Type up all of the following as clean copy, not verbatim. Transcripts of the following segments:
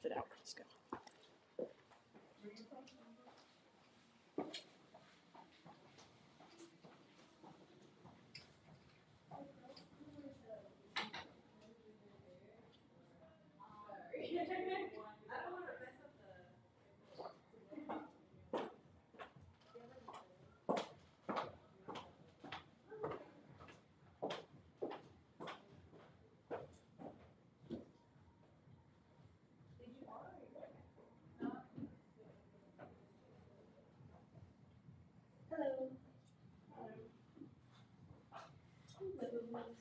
test it out. Let's go. Hello.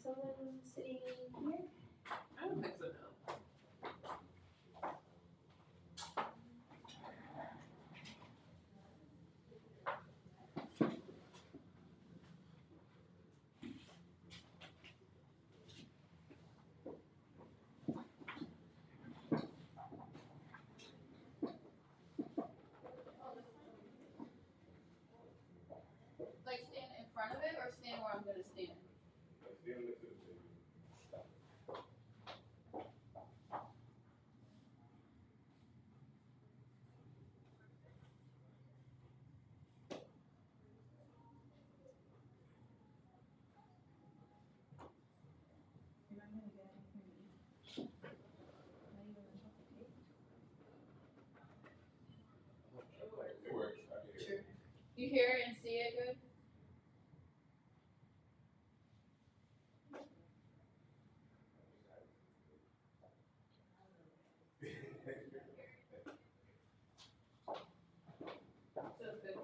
Someone sitting here? I don't think so, no. Like stand in front of it or stand where I'm gonna stand? Stand next to the table. It works. I can hear Sure. You hear it and see it good? So it's good.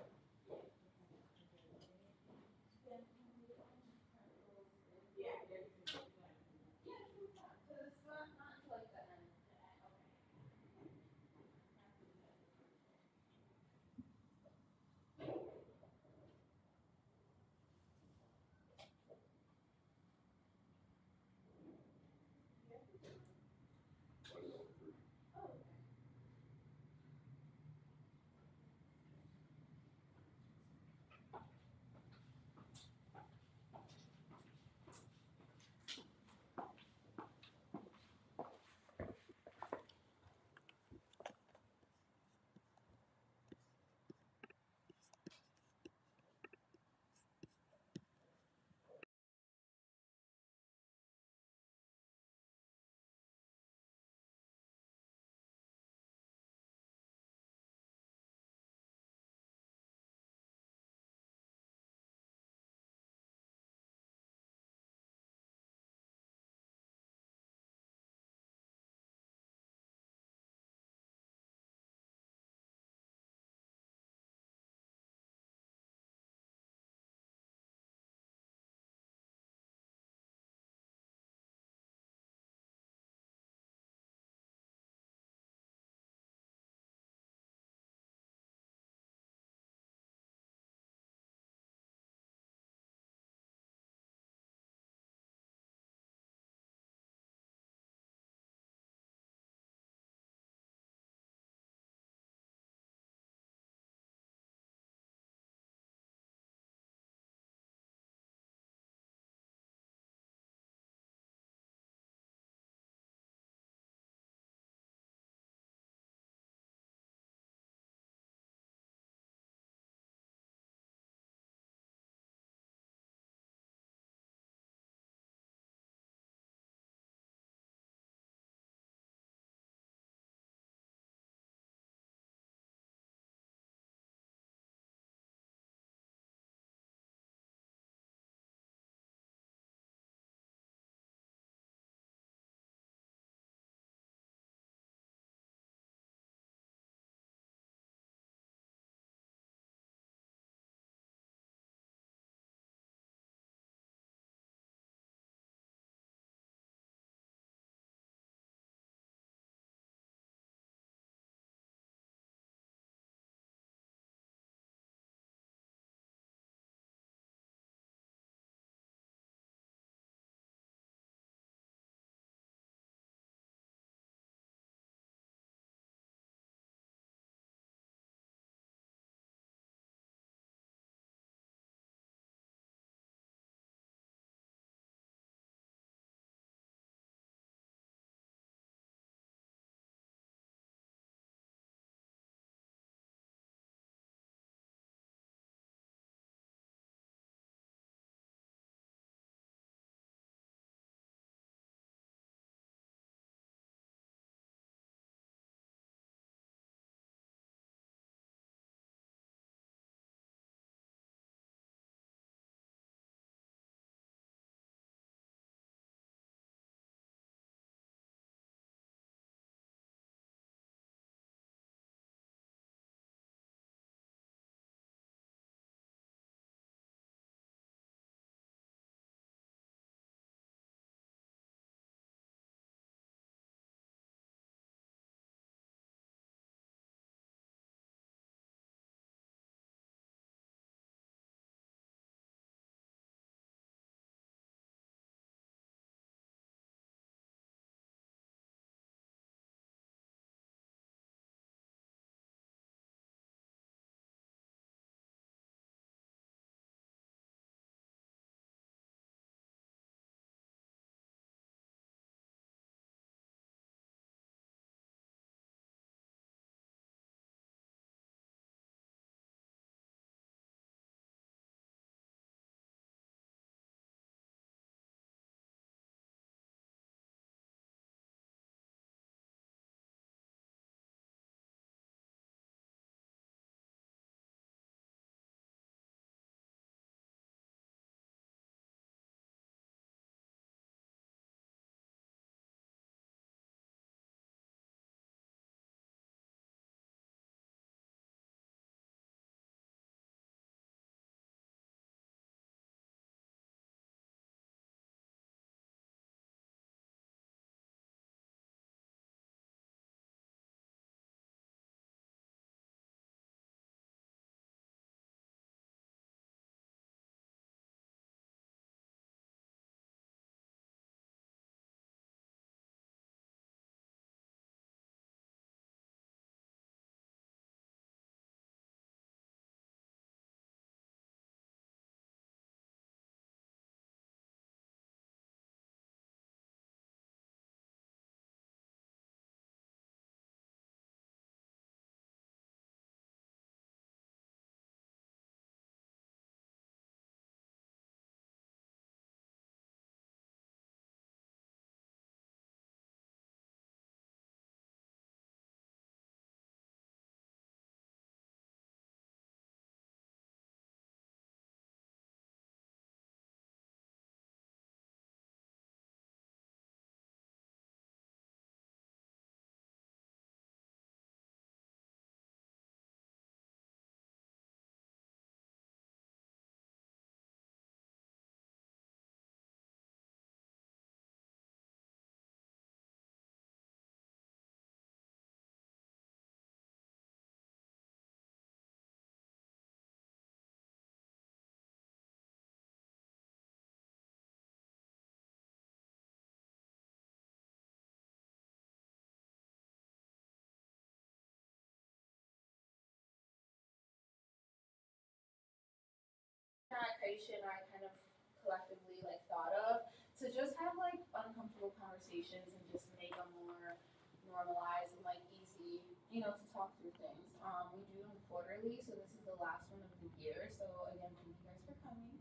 that Kaisha and I kind of collectively like thought of to just have like uncomfortable conversations and just make them more normalized and like easy, to talk through things. We do them quarterly, so this is the last one of the year. So again, thank you guys for coming.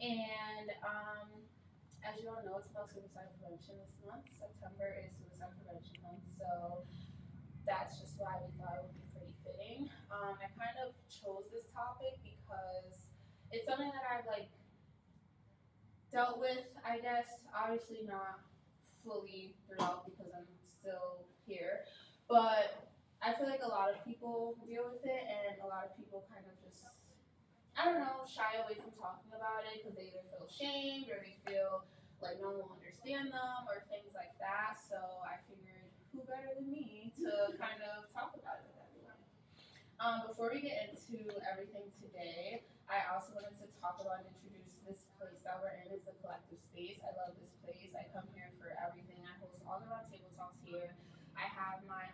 And as you all know, it's about suicide prevention this month. September is suicide prevention month, so that's just why we thought it would be pretty fitting. I kind of chose this topic because it's something that I've like dealt with, I guess, obviously not fully throughout because I'm still here, but I feel like a lot of people deal with it, and a lot of people kind of just, I don't know, shy away from talking about it because they either feel ashamed or they feel like no one will understand them or things like that. So I figured, who better than me to kind of talk about it with everyone. Before we get into everything today, I also wanted to talk about and introduce this place that we're in. It's the Collective Space. I love this place. I come here for everything. I host all the round table talks here. I have my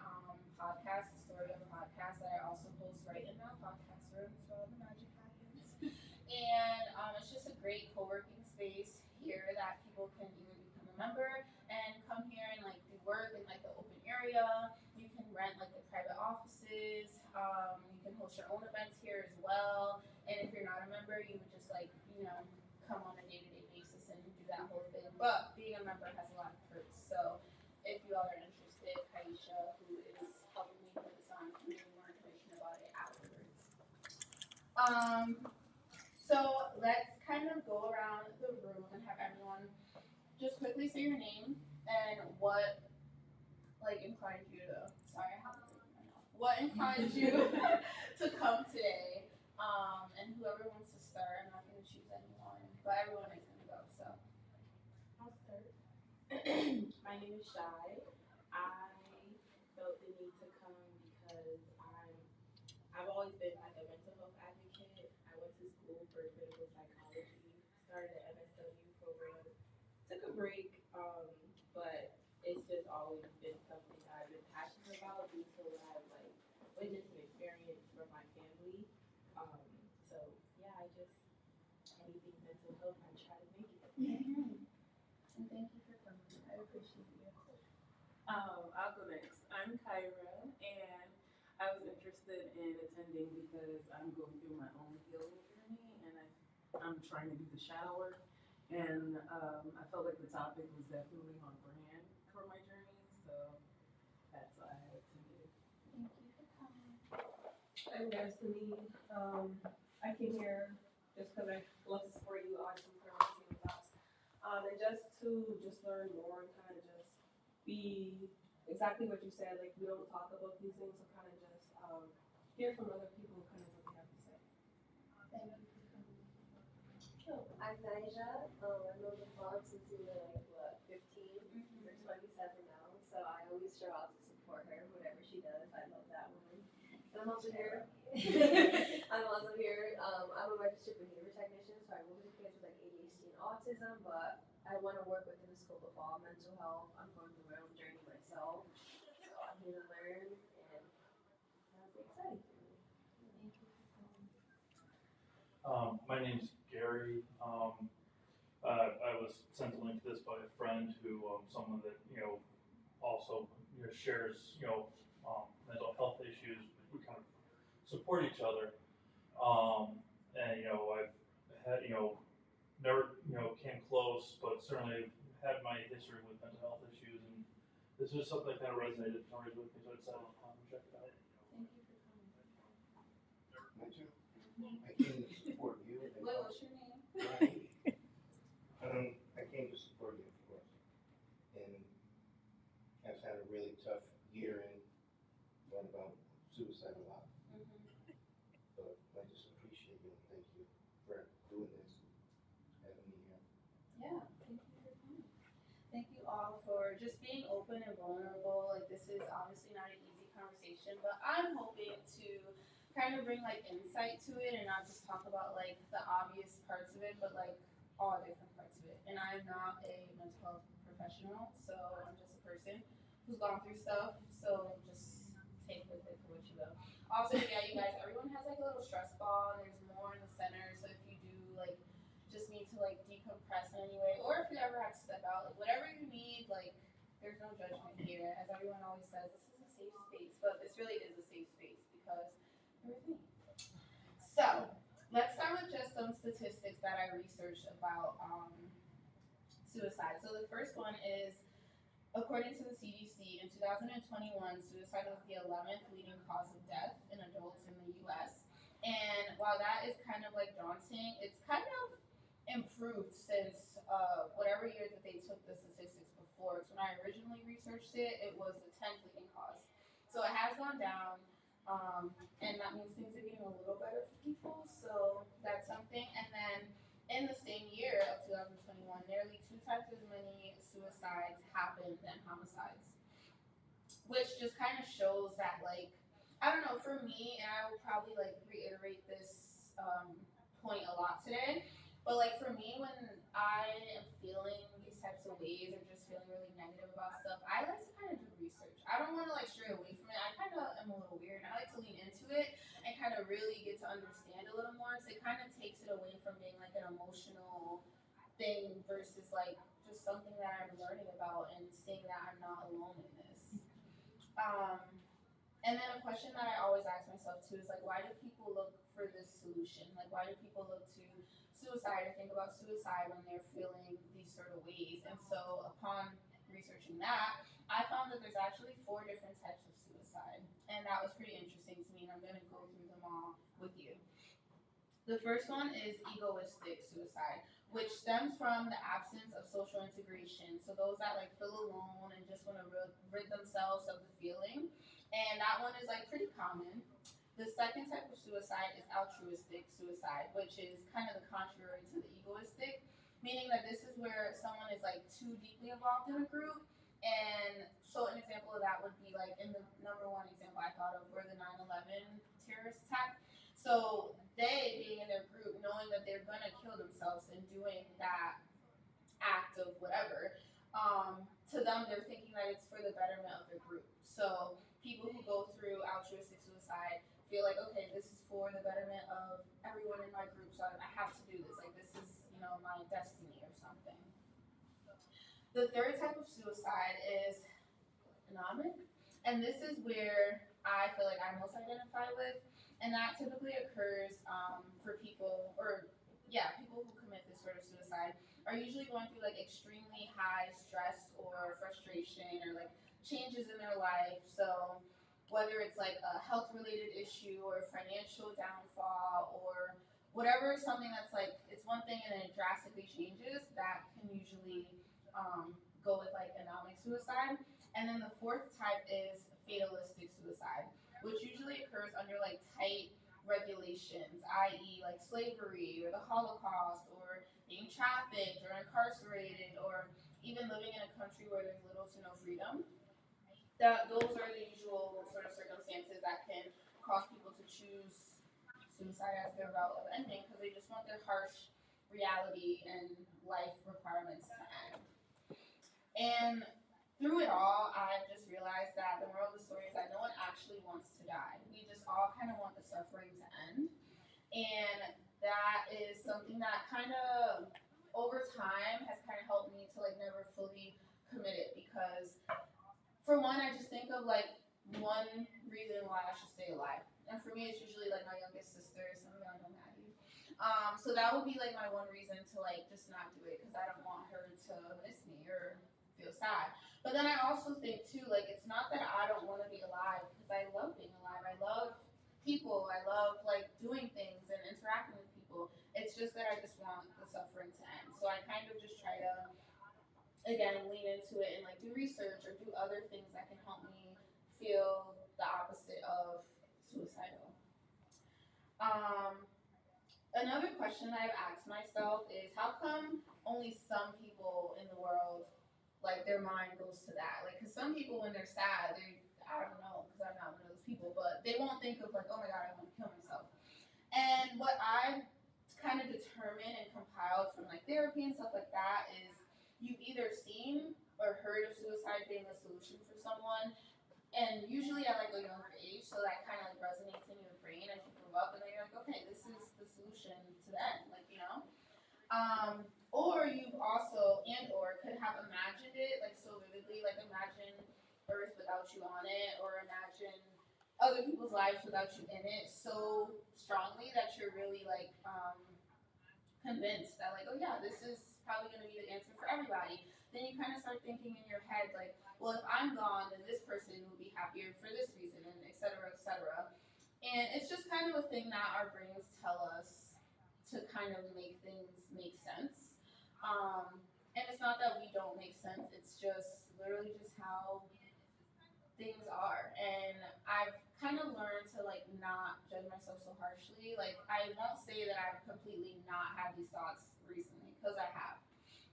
podcast, the Story of a Podcast, that I also host right in our podcast room. It's where all the magic happens. And it's just a great co-working space here that people can either become a member and come here and like do work in like the open area. You can rent like the private offices. You can host your own events here as well. And if you're not a member, you would just like, come on a day-to-day basis and do that whole thing. But being a member has a lot of perks. So if you all are interested, Kaisha, who is helping me put this on, can give you more information about it afterwards. So let's kind of go around the room and have everyone just quickly say your name and what like inclined you to. Sorry, I have to think right now. What inclined you to come today? And whoever wants to start, I'm not going to choose anyone, but everyone is going to go. So I'll start. My name is Shy. I felt the need to come because I've always been like a mental health advocate. I went to school for clinical psychology, started an MSW program, took a break, but it's just always been something I've been passionate about due to what I've like witnessed and experienced from my family. So yeah, I just anything mental health, I try to make it. and thank you for coming. I appreciate you. I'll go next. I'm Kyra, and I was interested in attending because I'm going through my own healing journey, and I'm trying to do the shadow work. And I felt like the topic was definitely on brand for my journey, so that's why I attended. Thank you for coming. I'm Destiny. I came here just because I love to support you on some currency and tops. And just learn more and kind of just be exactly what you said. Like, we don't talk about these things, so kind of just hear from other people kind of what they have to say. Thank you for coming. I'm Naija. I've known the club since we were like, what, 15? We're 27 now. So I always show out to support her, whatever she does. I love that woman. And I'm also here. I'm a registered behavior technician, so I work with kids with like ADHD and autism, but I want to work within the scope of all mental health. I'm going through my own journey myself, so I'm here to learn, and that's exciting for me. Thank you for coming. My name's Gary. I was sent a link to this by a friend who, someone that, also shares, mental health issues. We kind of support each other. And, I've had, never, came close, but certainly had my history with mental health issues. And this was something that kind of resonated with me, so I decided to come and check it out. Thank you for coming. Me too. I came to support you. Wait, what's your name? I came to support you, of course. And I've had a really tough year and thought about suicide a lot. But I just appreciate you and thank you for doing this, having me here. Yeah, thank you for coming. Thank you all for just being open and vulnerable. Like, this is obviously not an easy conversation, but I'm hoping to kind of bring like insight to it and not just talk about like the obvious parts of it, but like all different parts of it. And I'm not a mental health professional, so I'm just a person who's gone through stuff. So just take with it for what you will. Also, yeah, you guys, everyone has like a little stress ball, and there's more in the center. So if you do like just need to like decompress in any way, or if you ever have to step out, like whatever you need, like there's no judgment here. As everyone always says, this is a safe space, but this really is a safe space because everything. So let's start with just some statistics that I researched about suicide. So the first one is, according to the CDC, in 2021, suicide was the 11th leading cause of death in adults in the US. And while that is kind of like daunting, it's kind of improved since whatever year that they took the statistics before. So when I originally researched it, it was the 10th leading cause. So it has gone down, and that means things are getting a little better for people. So that's something. And then in the same year of 2021, nearly 2 times as many suicides happened than homicides, which just kind of shows that, like, I don't know, for me, and I will probably like reiterate this point a lot today, but like for me, when I am feeling these types of ways or just feeling really negative about stuff, I like to kind of do research. I don't want to like stray away from it. I kind of am a little weird. I like to lean into it and kind of really get to understand a little more. So it kind of takes it away from being like an emotional thing versus like just something that I'm learning about and seeing that I'm not alone in this. And then a question that I always ask myself too is like, why do people look for this solution? Like, why do people look to suicide or think about suicide when they're feeling these sort of ways? And so upon researching that, I found that there's actually 4 different types of suicide. And that was pretty interesting to me, and I'm going to go through them all with you. The first one is egoistic suicide, which stems from the absence of social integration. So those that like feel alone and just want to rid themselves of the feeling. And that one is like pretty common. The second type of suicide is altruistic suicide, which is kind of the contrary to the egoistic, meaning that this is where someone is like too deeply involved in a group. And so an example of that would be like in the number one example I thought of were the 9/11 terrorist attack. So they being in their group, knowing that they're gonna kill themselves and doing that act of whatever, to them they're thinking that it's for the betterment of their group. So people who go through altruistic suicide feel like, okay, this is for the betterment of everyone in my group, so I have to do this. Like this is, my destiny or something. The third type of suicide is economic, and this is where I feel like I most identify with, and that typically occurs for people, or yeah, people who commit this sort of suicide are usually going through like extremely high stress or frustration or like changes in their life. So whether it's like a health related issue or financial downfall or whatever, something that's like it's one thing and then it drastically changes, that can usually go with like economic suicide. And then the fourth type is fatalistic suicide, which usually occurs under like tight regulations, i.e., like slavery or the Holocaust or being trafficked or incarcerated or even living in a country where there's little to no freedom. Those are the usual sort of circumstances that can cause people to choose suicide as their route of ending because they just want their harsh reality and life requirements to end. And through it all, I've just realized that the moral of the story is that no one actually wants to die. We just all kind of want the suffering to end. And that is something that kind of, over time, has kind of helped me to like never fully commit it because, for one, I just think of like one reason why I should stay alive. And for me, it's usually like my youngest sister, some of y'all know Maddie. So that would be like my one reason to like just not do it because I don't want her to miss me or feel sad. But then I also think too, like it's not that I don't want to be alive because I love being alive. I love people. I love like doing things and interacting with people. It's just that I just want the suffering to end. So I kind of just try to again lean into it and like do research or do other things that can help me feel the opposite of suicidal. Another question that I've asked myself is how come only some people in the world like their mind goes to that? Like, because some people when they're sad, I don't know, because I'm not one of those people, but they won't think of like, oh my god, I want to kill myself. And what I've kind of determined and compiled from like therapy and stuff like that is you've either seen or heard of suicide being a solution for someone, and usually at like a younger age, so that kind of like resonates in your brain as you grow up, and then you're like, okay, this is the solution to the end, like Or you've also or could have imagined it like so vividly, like imagine Earth without you on it, or imagine other people's lives without you in it so strongly that you're really like convinced that like, oh yeah, this is probably going to be the answer for everybody. Then you kind of start thinking in your head like, well, if I'm gone, then this person will be happier for this reason, and et cetera, et cetera. And it's just kind of a thing that our brains tell us to kind of make things make sense. And it's not that we don't make sense, it's just literally just how things are. And I've kind of learned to like not judge myself so harshly. Like I won't say that I've completely not had these thoughts recently because I have,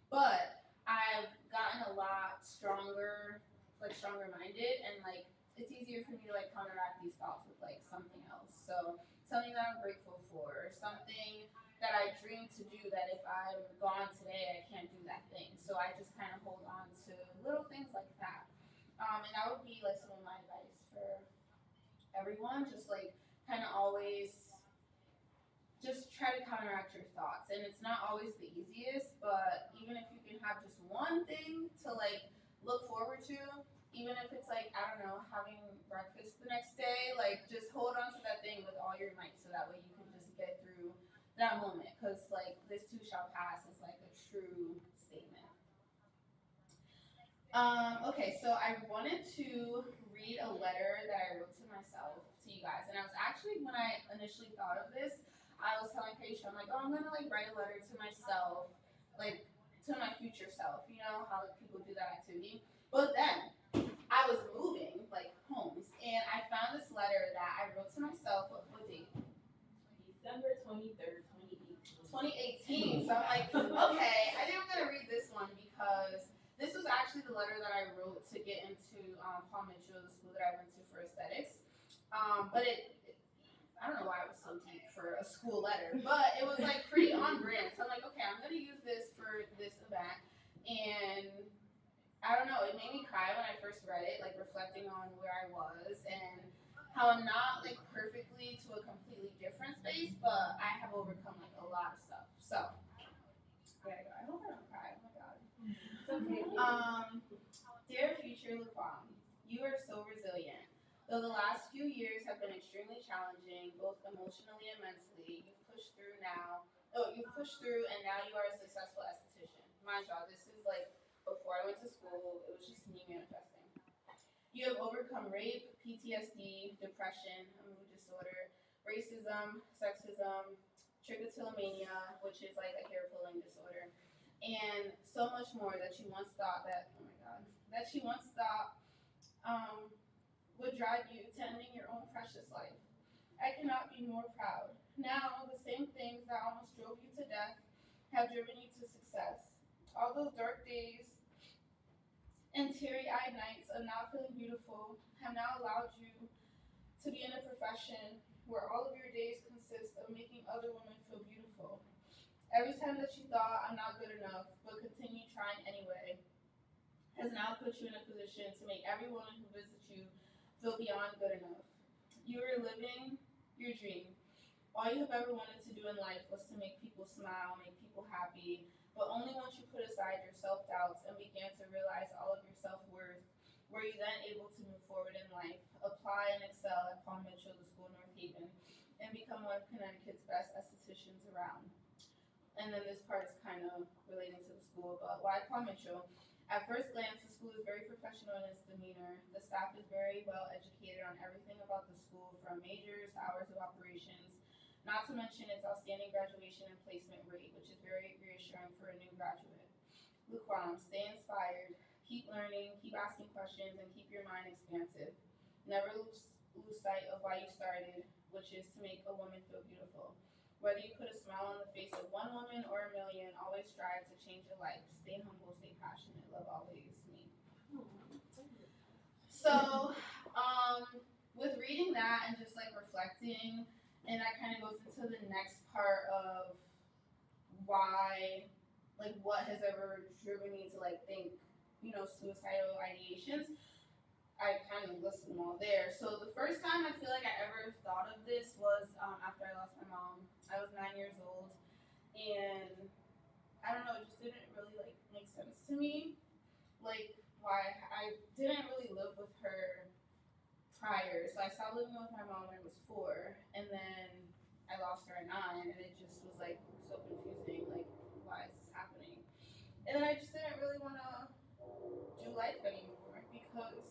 but I've gotten a lot stronger, like stronger minded, and like it's easier for me to like counteract these thoughts with like something else. So something that I'm grateful for, something that I dream to do that if I'm gone today, I can't do that thing. So I just kind of hold on to little things like that. And that would be like some of my advice for everyone. Just like kind of always just try to counteract your thoughts. And it's not always the easiest, but even if you can have just one thing to like look forward to, even if it's like, I don't know, having breakfast the next day, like just hold on to that thing with all your might so that way you can just get through that moment. Because like this too shall pass is like a true statement. Okay, so I wanted to read a letter that I wrote to myself to you guys. And I was actually, when I initially thought of this, I was telling Kaisha, I'm like, oh, I'm gonna like write a letter to myself, like to my future self. You know how like, people do that activity. But then I was moving like homes, and I found this letter that I wrote to myself. What date? December 23rd, 2018. 2018. So I'm like, okay, I think I'm gonna read this one because this was actually the letter that I wrote to get into Paul Mitchell, the school that I went to for aesthetics. But I don't know why it was so deep for a school letter, but it was like pretty on brand. So I'm like, okay, I'm gonna use this for this event, and I don't know, it made me cry when I first read it, like reflecting on where I was and how I'm not like perfectly to a completely different space, but I have overcome like a lot of stuff. So there I go. I hope I don't cry. Oh my god. It's okay. Dear future Laquan, you are so resilient. Though the last few years have been extremely challenging, both emotionally and mentally, you've pushed through now. Oh, you've pushed through, and now you are a successful esthetician. Mind y'all, this is like before I went to school. It was just me manifesting. You have overcome rape, PTSD, depression, a mood disorder, racism, sexism, trichotillomania, which is like a hair pulling disorder, and so much more that you once thought that, oh my god, that you once thought um, would drive you to ending your own precious life. I cannot be more proud. Now, the same things that almost drove you to death have driven you to success. All those dark days and teary eyed nights of not feeling beautiful have now allowed you to be in a profession where all of your days consist of making other women feel beautiful. Every time that you thought, I'm not good enough, but continue trying anyway, has now put you in a position to make every woman who visits you feel beyond good enough. You are living your dream. All you have ever wanted to do in life was to make people smile, make people happy, but only once you put aside your self doubts and began to realize all of your self worth were you then able to move forward in life, apply and excel at Paul Mitchell, the school in North Haven, and become one of Connecticut's best estheticians around. And then this part is kind of relating to the school, but why Paul Mitchell? At first glance, the school is very professional in its demeanor. The staff is very well educated on everything about the school, from majors to hours of operations, not to mention its outstanding graduation and placement rate, which is very reassuring for a new graduate. Lukewarm, stay inspired, keep learning, keep asking questions, and keep your mind expansive. Never lose sight of why you started, which is to make a woman feel beautiful. Whether you put a smile on the face of one woman or a million, always strive to change your life. Stay humble, stay passionate. Love always, me. So, with reading that and just like reflecting, and that kind of goes into the next part of why, like, what has ever driven me to like think, suicidal ideations. I kind of listed them all there. So the first time I feel like I ever thought of this was after I lost my mom. I was 9 years old, and I don't know, it just didn't really like make sense to me. Like why I didn't really live with her prior. So I stopped living with my mom when I was 4, and then I lost her at 9, and it just was like so confusing. Like, why is this happening? And then I just didn't really want to do life anymore because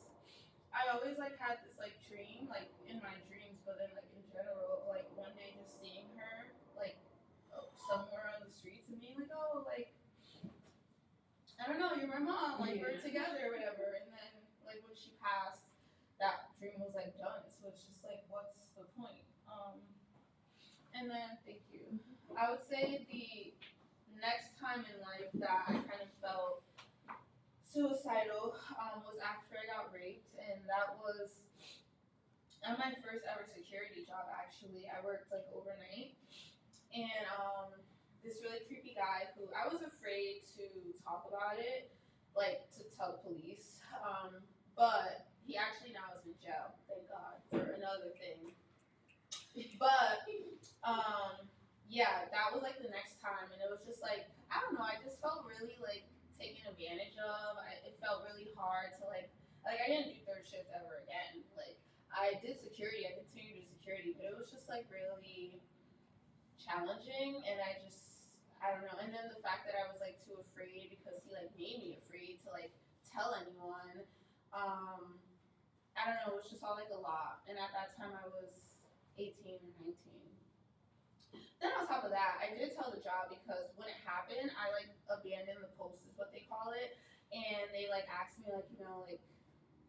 I always like had this like dream, like in my dreams, but then like in general, like one day just seeing her like somewhere on the streets and being like, oh, like I don't know, you're my mom, like we're together or whatever. And then like when she passed, that dream was like done. So it's just like, what's the point? And then thank you. I would say the next time in life that I kind of felt suicidal was after I got raped, and that was at my first ever security job. Actually, I worked like overnight, and this really creepy guy who I was afraid to talk about it, like to tell the police. But he actually now is in jail, thank God, for another thing. But yeah, that was like the next time, and it was just like I don't know. I just felt really like taken advantage of. It felt really hard to like I didn't do third shift ever again. Like I did security, I continued to do security, but it was just like really challenging, and I don't know. And then the fact that I was like too afraid because he like made me afraid to like tell anyone. I don't know. It was just all like a lot, and at that time I was 18 or 19. Then on top of that, I did tell the job because when it happened, I like abandoned the post is what they call it, and they like asked me like like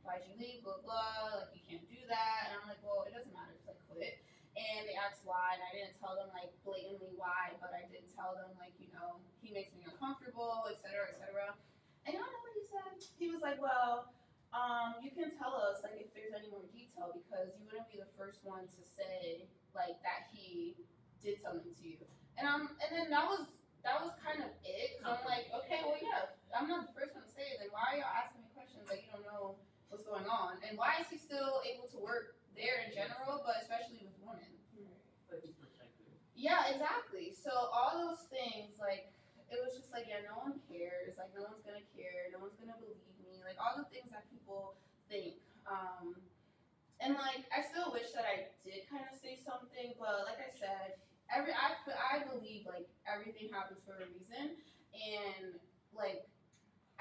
why'd you leave, blah blah, like you can't do that, and I'm like, well, it doesn't matter because I quit. And they asked why, and I didn't tell them like blatantly why, but I did tell them like he makes me uncomfortable, etc. etc. And you know what he said? He was like, well, you can tell us like if there's any more detail because you wouldn't be the first one to say like that he did something to you. And then that was kind of it. Cause I'm like, okay, well yeah, I'm not the first one to say it. Then why are y'all asking me questions that you don't know what's going on? And why is he still able to work there in general, but especially with women? But he's protected. Yeah, exactly. So all those things, like it was just like, yeah, no one cares. Like no one's gonna care. No one's gonna believe me. Like all the things that people think. And like I still wish that I did kind of say something, but like I said, I believe like everything happens for a reason, and like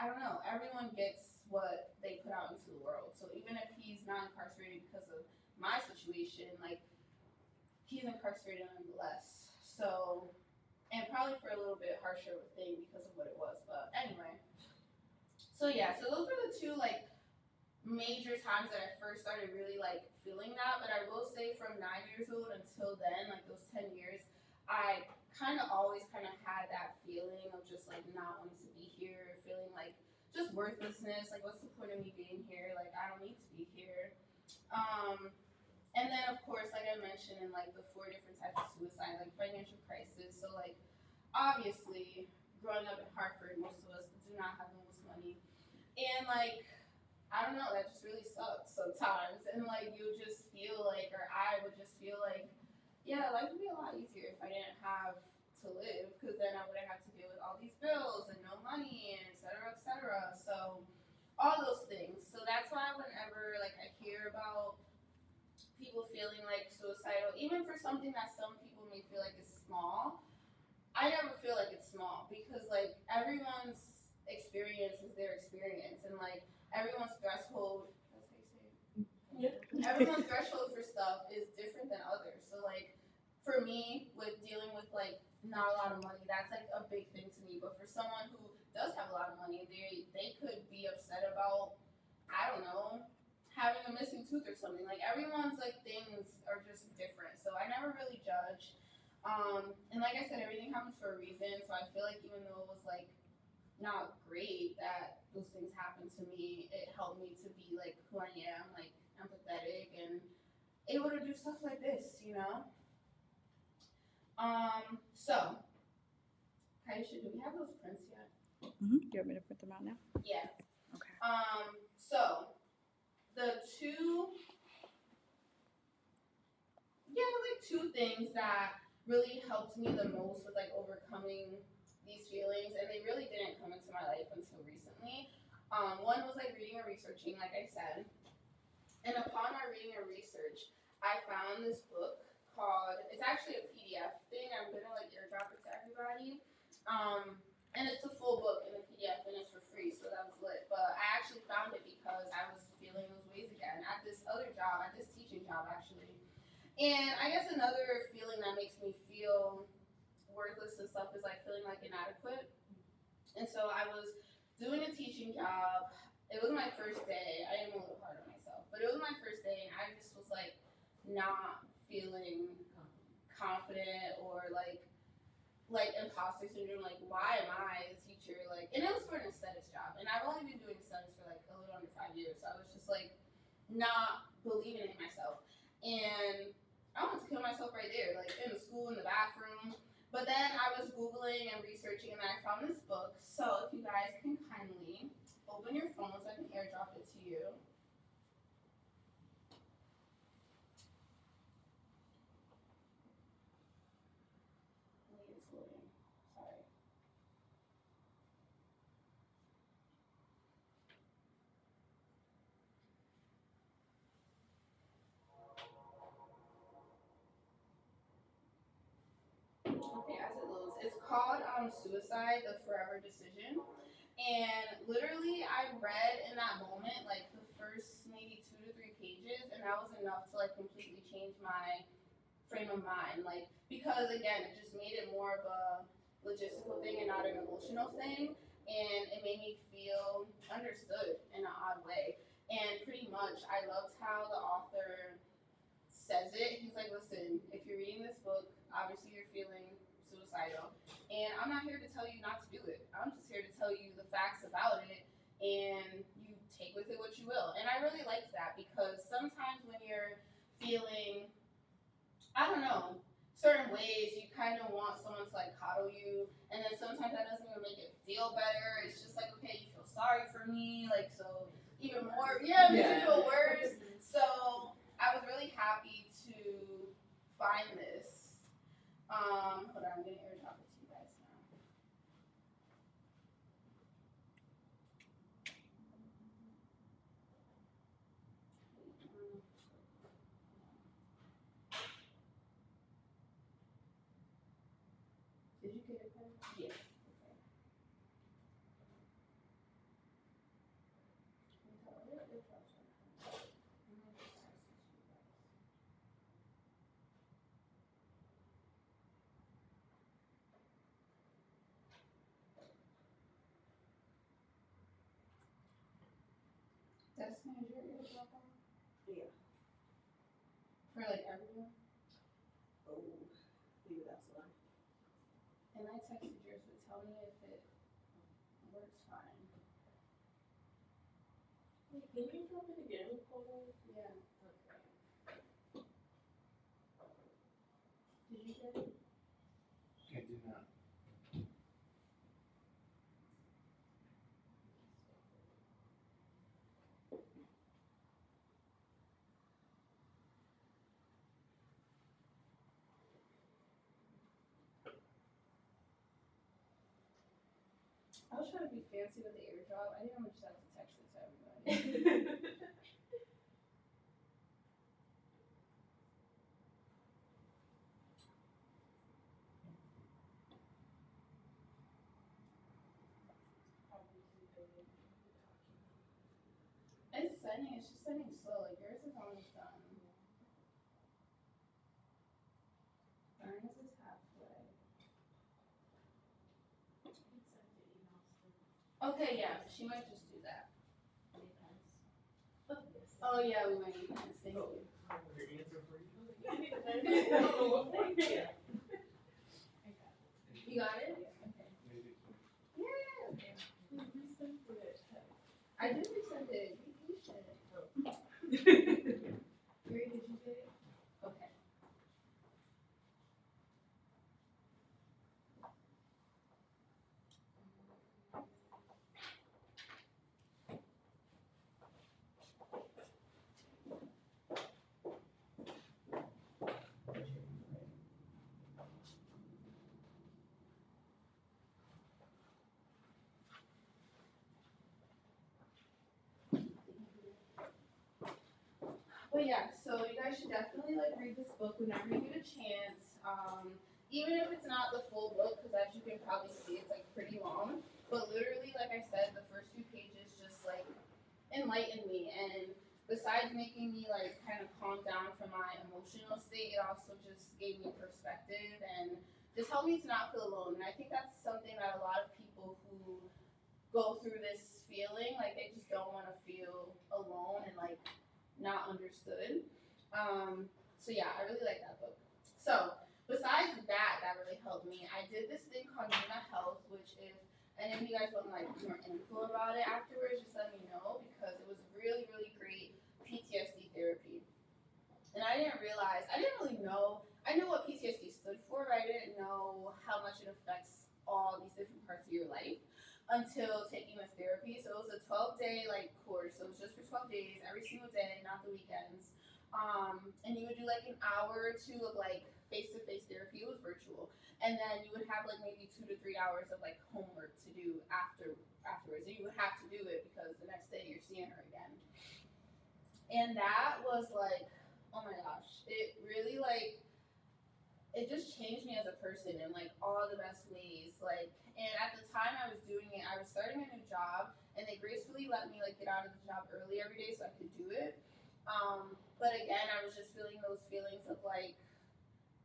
I don't know, everyone gets what they put out into the world. So even if he's not incarcerated because of my situation, like he's incarcerated nonetheless. So, and probably for a little bit harsher of a thing because of what it was. But anyway, so yeah, so those were the two like major times that I first started really like feeling that. But I will say from 9 years old until then, like those 10 years, I kind of always kind of had that feeling of just like not wanting to be here, feeling like just worthlessness. Like, what's the point of me being here? Like, I don't need to be here. And then of course, like I mentioned, in like the 4 different types of suicide, like financial crisis. So like obviously, growing up in Hartford, most of us do not have the most money, and like I don't know, that just really sucks sometimes. And like you just feel like, or I would just feel like, yeah, life would be a lot easier if I didn't have to live, because then I wouldn't have to deal with all these bills and no money and et cetera, et cetera. So all those things. So that's why whenever like I hear about people feeling like suicidal, even for something that some people may feel like is small, I never feel like it's small because like everyone's experience is their experience, and like everyone's threshold. That's how you say it. Yeah. Everyone's threshold for stuff is different than others. So like for me, with dealing with like not a lot of money, that's like a big thing to me. But for someone who does have a lot of money, they could be upset about, I don't know, having a missing tooth or something. Like everyone's like things are just different. So I never really judge. And like I said, everything happens for a reason. So I feel like even though it was like not great that those things happened to me, it helped me to be like who I am, like empathetic and able to do stuff like this. So Kaisha, do we have those prints yet? You want me to print them out now? Yeah. Okay. So the two, like two things that really helped me the most with like overcoming these feelings, and they really didn't come into my life until recently. One was like reading and researching, like I said, and upon my reading and research, I found this book called, it's actually a PDF thing. I'm gonna like airdrop it to everybody. And it's a full book in the PDF and it's for free, so that was lit. But I actually found it because I was feeling those ways again at this other job, at this teaching job actually. And I guess another feeling that makes me feel worthless and stuff is like feeling like inadequate. And so I was doing a teaching job. It was my first day. I am a little hard on myself, but it was my first day, and I just was like not feeling confident or like imposter syndrome. Like, why am I a teacher? Like, and it was for an aesthetics job, and I've only been doing aesthetics for like a little under 5 years, so I was just like not believing in myself, and I wanted to kill myself right there, like in the school, in the bathroom. But then I was Googling and researching, and then I found this book. So if you guys can kindly open your phone so I can airdrop it to you. Wait, it's loading. Sorry. Okay, as it loads, it's called Suicide, the Forever Decision. And literally, I read in that moment like the first maybe 2 to 3 pages, and that was enough to like completely change my frame of mind. Like, because again, it just made it more of a logistical thing and not an emotional thing. And it made me feel understood in an odd way. And pretty much, I loved how the author says it. He's like, listen, if you're reading this book, obviously you're feeling suicidal. And I'm not here to tell you not to do it. I'm just here to tell you the facts about it, and you take with it what you will. And I really liked that because sometimes when you're feeling, I don't know, certain ways, you kind of want someone to like coddle you, and then sometimes that doesn't even make it feel better. It's just like, okay, you feel sorry for me, like, so even more, yeah, it makes you feel worse. So I was really happy to find this. Hold on, I'm gonna airdrop it to you guys now. Did you get it, Ben? Yes. Okay. Destiny, is your airdrop on? Yeah. For like everyone? Oh, leave it outside. And I texted yours, but tell me if it works fine. Wait, can you drop it again, Cole? Yeah. Okay. Did you get it? I did not. I was trying to be fancy with the airdrop. I didn't want to just have to text it to everybody. It's sending, it's just sending slow. Like yours is almost done. Ours is halfway. Okay, yeah, she might just do that. Oh yeah, we might need pens. Thank you. Your answer for you. You got it? Okay. Maybe. Yeah. I did resend it. Be patient. Yuri, did you get it? Okay. But yeah, so you guys should definitely like read this book whenever you get a chance. Even if it's not the full book, because as you can probably see, it's like pretty long. But literally, like I said, the first few pages just like enlightened me, and besides making me like kind of calm down from my emotional state, it also just gave me perspective and just helped me to not feel alone. And I think that's something that a lot of people who go through this feeling, like they just don't want to feel alone and like not understood. So yeah, I really like that book. So besides that, that really helped me. I did this thing called Nina Health, which if any of you guys want like more info about it afterwards, just let me know because it was really, really great PTSD therapy. And I didn't realize, I didn't really know, I knew what PTSD stood for, but I didn't know how much it affects all these different parts of your life until taking this therapy. So it was a 12-day like course. So it was just for 12 days, every single day, not the weekends. And you would do like an hour or two of like face-to-face therapy. It was virtual, and then you would have like maybe 2 to 3 hours of like homework to do afterwards. And you would have to do it because the next day you're seeing her again. And that was like, oh my gosh, it really like it just changed me as a person in like all the best ways. Like, and at the time I was doing it, I was starting a new job, and they gracefully let me like get out of the job early every day so I could do it. But again, I was just feeling those feelings of like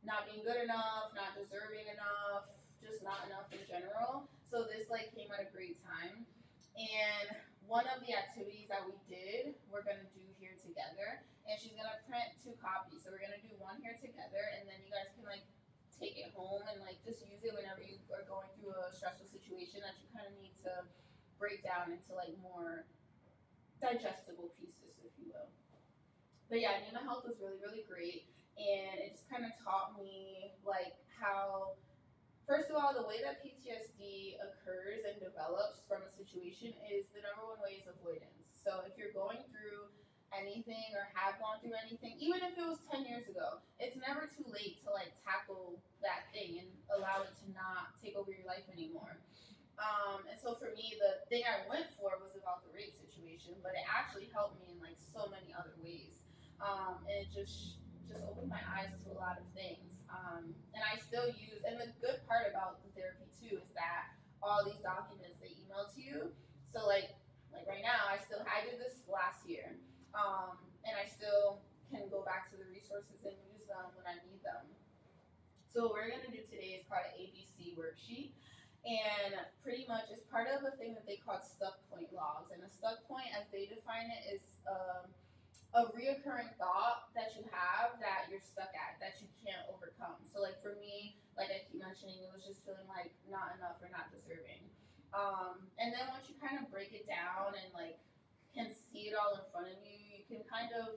not being good enough, not deserving enough, just not enough in general. So this like came at a great time. And one of the activities that we did, we're gonna do here together. And she's gonna print 2 copies. So we're gonna do one here together, and then you guys can like take it home and like just use it whenever you are going through a stressful situation that you kind of need to break down into like more digestible pieces, if you will. But yeah, Nima Health was really, really great. And it just kind of taught me like how, first of all, the way that PTSD occurs and develops from a situation is the number one way is avoidance. So if you're going through anything or have gone through anything, even if it was 10 years ago, it's never too late to like tackle that thing and allow it to not take over your life anymore. And so for me, the thing I went for was about the rape situation, but it actually helped me in like so many other ways. And it just opened my eyes to a lot of things. And I still use, and the good part about the therapy too is that all these documents they email to you. So like right now, I did this last year, and I still can go back to the resources and use them when I need them. So what we're gonna do today is called an ABC worksheet. And pretty much it's part of a thing that they call stuck point logs. And a stuck point, as they define it, is a reoccurring thought that you have that you're stuck at, that you can't overcome. So like for me, like I keep mentioning, it was just feeling like not enough or not deserving. And then once you kind of break it down and like can see it all in front of you, you can kind of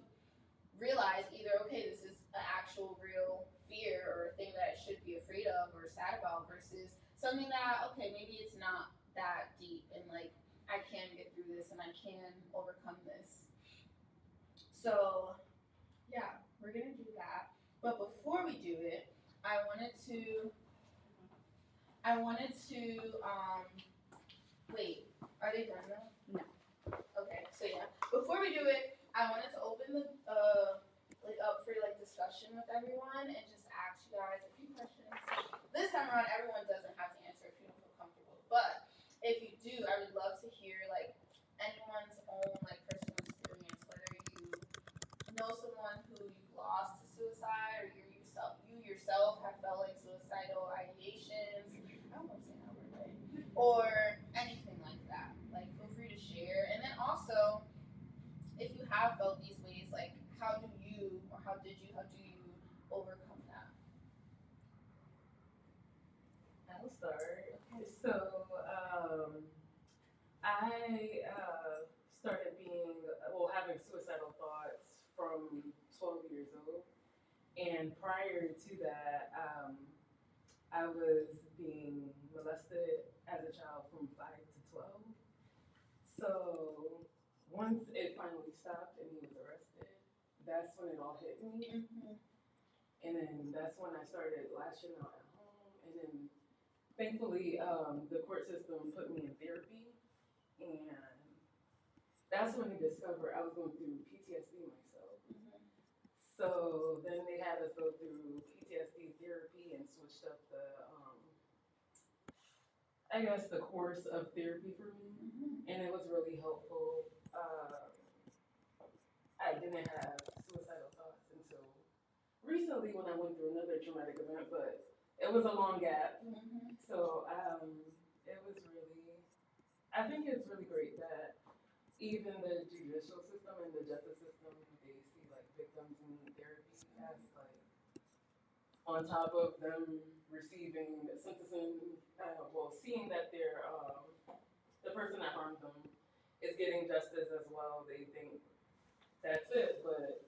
realize either, okay, this is an actual real fear or a thing that I should be afraid of or sad about versus something that, okay, maybe it's not that deep and like I can get through this and I can overcome this. So yeah, we're gonna do that. But before we do it, I wanted to wait, are they done now? No. Okay, so yeah. Before we do it, I wanted to open the like up for like discussion with everyone and just ask you guys a few questions. This time around, everyone doesn't have to answer if you don't feel comfortable. But if you do, I would love to hear like anyone's own like personal experience, whether you know someone who you've lost to suicide or you yourself have felt like suicidal ideations. I don't know if I'm saying that word right. Or anything like that. Like feel free to share. And then also, if you have felt these ways, like how do you overcome that? I'll start. So, I started having suicidal thoughts from 12 years old. And prior to that, I was being molested as a child from 5 to 12. So once it finally stopped and he was arrested, that's when it all hit me. And then that's when I started lashing out at home. And then thankfully, the court system put me in therapy. And that's when I discovered I was going through PTSD myself. So then they had us go through PTSD therapy and switched up the, I guess, the course of therapy for me, and it was really helpful. I didn't have suicidal thoughts until recently when I went through another traumatic event, but it was a long gap. So it was really, I think it's really great that even the judicial system and the justice system, they see like victims in therapy as like on top of them receiving sentencing, well, seeing that they're the person that harmed them is getting justice as well. They think that's it, but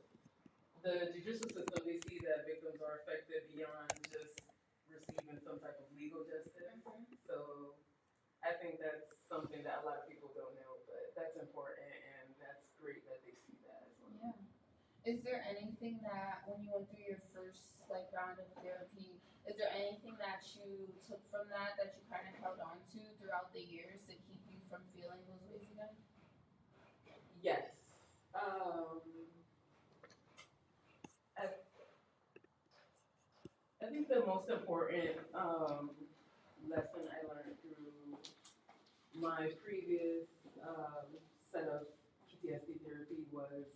the judicial system, they see that victims are affected beyond just receiving some type of legal justice. So I think that's something that a lot of people don't know, but that's important, and that's great that they see that as well. Yeah. Is there anything that when you went through your first like round of therapy, is there anything that you took from that that you kind of held on to throughout the years to keep you from feeling those ways again? Yes. I think the most important lesson I learned through my previous set of PTSD therapy was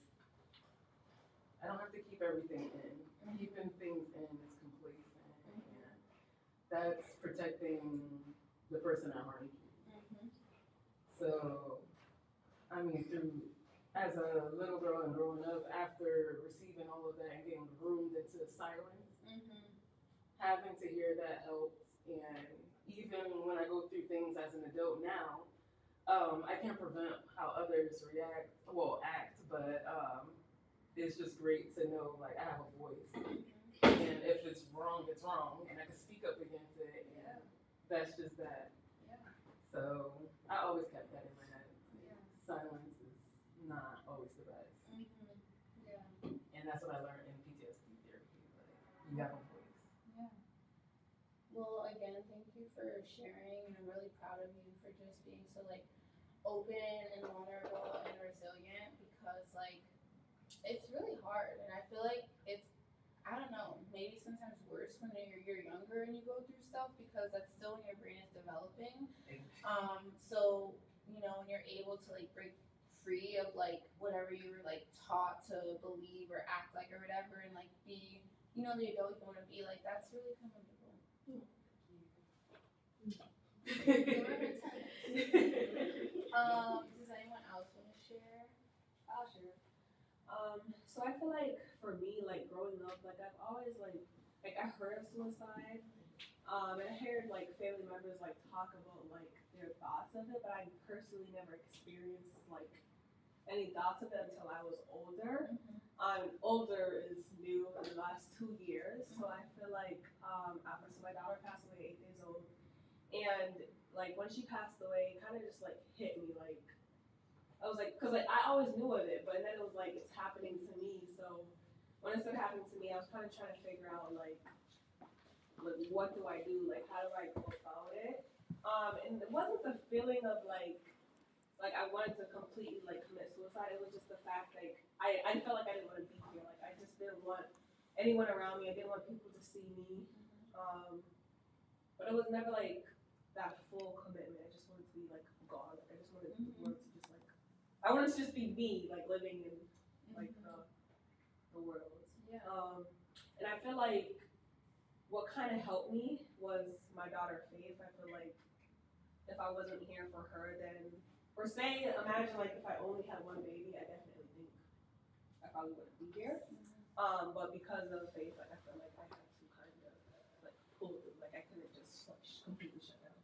I don't have to keep everything in. Keeping things in is complacent, and that's protecting the person that harmed you. So, I mean, as a little girl and growing up, after receiving all of that and getting groomed into silence, having to hear that helps. And even when I go through things as an adult now, I can't prevent how others act, but it's just great to know like I have a voice, and if it's wrong, and I can speak up against it. And that's just that. So I always kept that in my head. Silence is not always the best. And that's what I learned in PTSD therapy. Like you have a voice. Well, again, thank you for sharing, and I'm really proud of you for just being so like open and vulnerable and resilient because like it's really hard, and I feel like it's I don't know, maybe sometimes worse when you're younger and you go through stuff because that's still when your brain is developing. So you know when you're able to like break free of like whatever you were like taught to believe or act like or whatever, and like be the adult you want to be, like that's really commendable. Does anyone else want to share? I'll share. So I feel like for me, like growing up, like I've always like I heard of suicide, and I heard like family members like talk about like their thoughts of it, but I personally never experienced like any thoughts of it until I was older. Older is new in the last 2 years, so I feel like so my daughter passed away at 8 days old, and like when she passed away, it kind of just like hit me like. I was like, because like I always knew of it, but then it was like it's happening to me. So when it started happening to me, I was kind of trying to figure out like what do I do? Like how do I go about it? And it wasn't the feeling of like I wanted to completely like commit suicide. It was just the fact like I felt like I didn't want to be here. Like I just didn't want anyone around me. I didn't want people to see me. But it was never like that full commitment. I just wanted to be like gone. Like I just wanted to just like. I wanted to just be me, like living in like the world. And I feel like what kind of helped me was my daughter Faith. I feel like if I wasn't here for her, then imagine like if I only had one baby, I definitely think I probably wouldn't be here. But because of Faith, like I feel like I had to kind of like pull through. Like I couldn't just like completely shut down.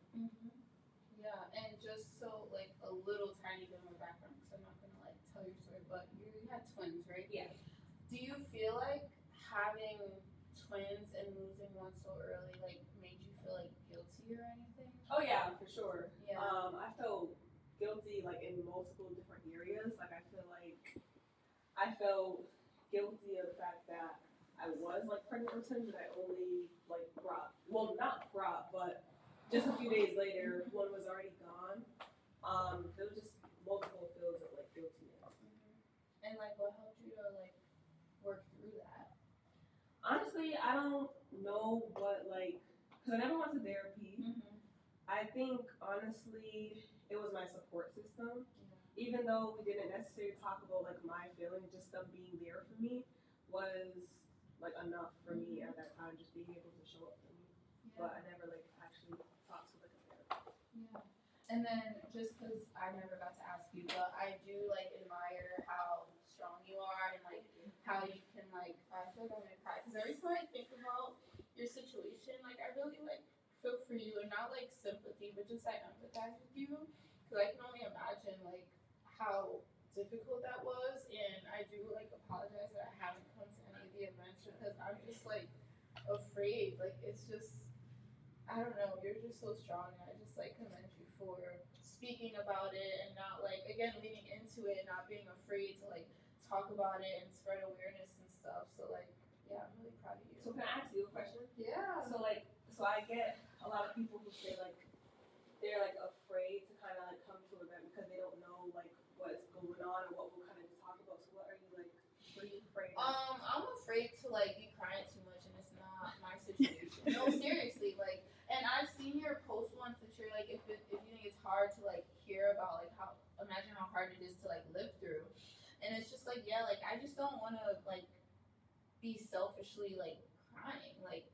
Yeah, and just so like a little tiny bit more background, because I'm not gonna like tell your story, but you had twins, right? Yeah. Do you feel like having twins and losing one so early like made you feel like guilty or anything? Oh yeah, for sure. Yeah. I felt guilty like in multiple different areas. Like I felt guilty of the fact that I was like pregnant with twins and I only like not brought, but just a few days later, one was already gone. There was just multiple feelings of like guiltiness. And like, what helped you to like work through that? honestly, I don't know what like, because I never went to therapy. I think honestly, it was my support system. Even though we didn't necessarily talk about like my feelings, just them being there for me was like enough for me at that time, just being able to show up for me. But I never like actually talked to like a therapist. Yeah. And then just because I never got to ask you, but I do like admire how strong you are and like how you can like I feel like I'm gonna cry because every time I think about your situation, like I really like feel for you and not like sympathy, but just I empathize with you because I can only imagine like how difficult that was, and I do like apologize that I haven't come to any of the events because I'm just like afraid. Like it's just I don't know, you're just so strong and I just like commend you for speaking about it and not like again leaning into it and not being afraid to like talk about it and spread awareness and stuff. So like yeah, I'm really proud of you. So can I ask you a question? Yeah. So like, so I get a lot of people who say like they're like afraid to kind of like come to an event because they don't know like what's going on or what we'll kind of talk about. So what are you like? What are you afraid of? I'm afraid to like be crying too much and it's not my situation. No, seriously, like, and I've seen your post once that you're like, if you think it's hard to like hear about like how imagine how hard it is to like live through, and it's just like yeah, like I just don't want to like be selfishly like crying, like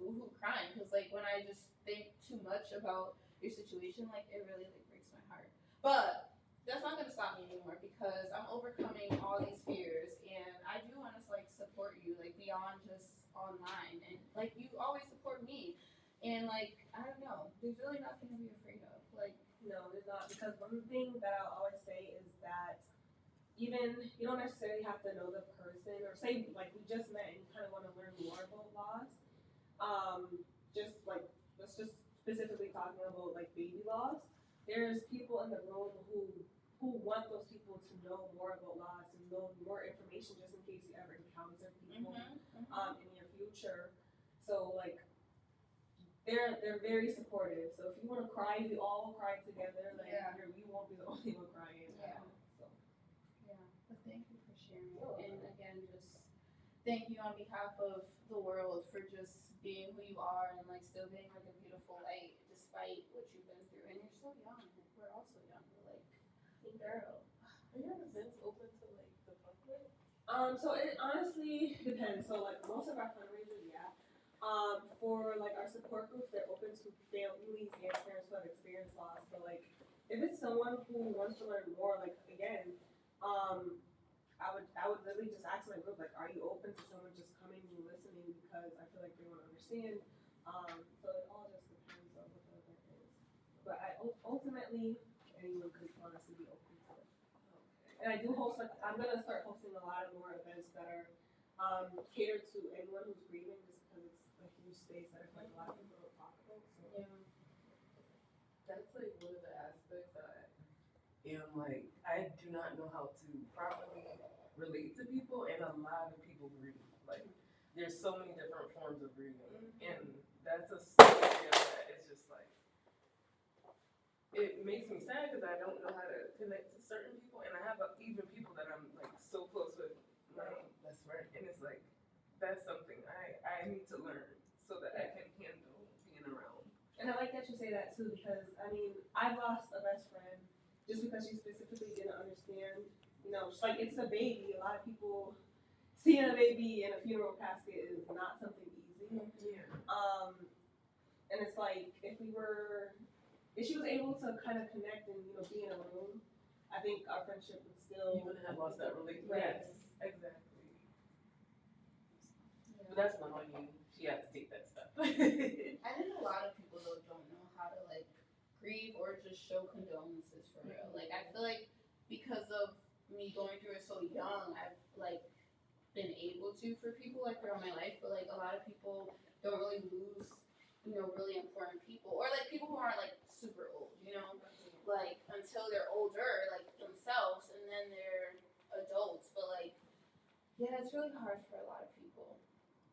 boohoo crying, because like when I just think too much about your situation, like it really like breaks my heart. But that's not gonna stop me anymore because I'm overcoming all these fears, and I do want to like support you like beyond just online, and like you always support me, and like I don't know, there's really nothing to be afraid of. Like No, there's not, because one thing that I'll always say is that even you don't necessarily have to know the person or say like we just met and you kind of want to learn more about laws. Just like let's just specifically talking about like baby laws. There's people in the room who want those people to know more about laws and know more information just in case you ever encounter people in your future. So like they're very supportive. So if you want to cry, we all will cry together. Like you won't be the only one crying. Yeah. So. Yeah, but thank you for sharing. And again, just thank you on behalf of the world for just being who you are and like still being like a beautiful light despite what you've been through. And you're so young. We're all so young. We're like, girl. Are your events open to like the public? So it honestly depends. So like most of our fundraisers, yeah. For like our support groups, they're open to families and parents who have experienced loss. So like if it's someone who wants to learn more, like again, I would really just ask my group like, are you open to someone just coming and listening because I feel like they want to understand. So it all just depends on what the event is. But ultimately anyone could honestly be open to it. And I do host like I'm gonna start hosting a lot of more events that are catered to anyone who's grieving, just because it's a huge space that I feel like a lot of people don't talk about. So. Yeah. That's like one of the aspects that I am like I do not know how to properly relate to people, and a lot of people grieve. Like there's so many different forms of grieving, and that's a area that it's just like it makes me sad because I don't know how to connect to certain people, and I have even people that I'm like so close with, my best friend, and it's like that's something I need to learn so that I can handle being around. And I like that you say that too, because I mean I lost a best friend just because she specifically didn't understand. You know, just like it's a baby. A lot of people seeing a baby in a funeral casket is not something easy. Yeah. And it's like if she was able to kind of connect and be in a room, I think our friendship would still. You wouldn't have lost that relationship. Right. Yes, exactly. Yeah. But that's not on you. She has to take that stuff. I think a lot of people though don't know how to like grieve or just show condolences for real. Like I feel like because of me going through it so young, I've like been able to for people like throughout my life, but like a lot of people don't really lose, really important people or like people who aren't like super old, like until they're older, like themselves, and then they're adults. But like, yeah, it's really hard for a lot of people.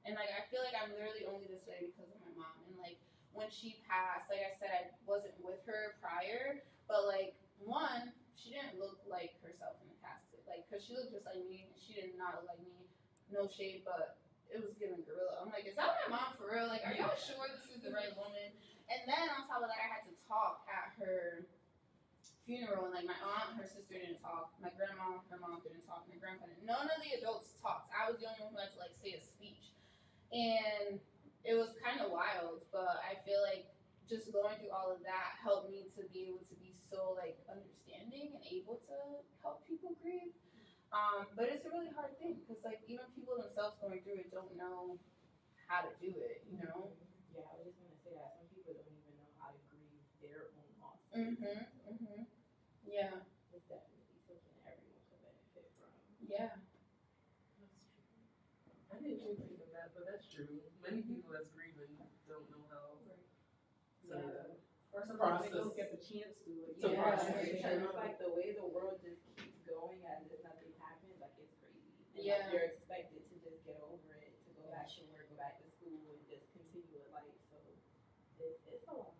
And like I feel like I'm literally only this way because of my mom. And like when she passed, like I said, I wasn't with her prior, but like one, she didn't look like herself in the casket, like because she looked just like me. She did not look like me. No shade, but it was giving gorilla. I'm like, is that my mom for real? Like, are y'all sure this is the right woman? And then on top of that, I had to talk at her funeral, and like my aunt, her sister didn't talk. My grandma, her mom didn't talk. My grandpa didn't. None of the adults talked. I was the only one who had to like say a speech, and it was kind of wild. But I feel like just going through all of that helped me to be able to be so like understanding and able to help people grieve. But it's a really hard thing because like even people themselves going through it don't know how to do it. You know. Yeah, I was just gonna say that some people don't even know how to grieve their own loss. Yeah. It's definitely something everyone can benefit from. Yeah. I didn't even think of that, but that's true. Many people that's grieving don't know how to Or sometimes they don't process. get the chance to. Like, To process. Because it's like the way the world just keeps going as if nothing happens, like it's crazy. And Yeah. like, you're expected to just get over it, to go back to work, go back to school, and just continue with life. So it's a lot.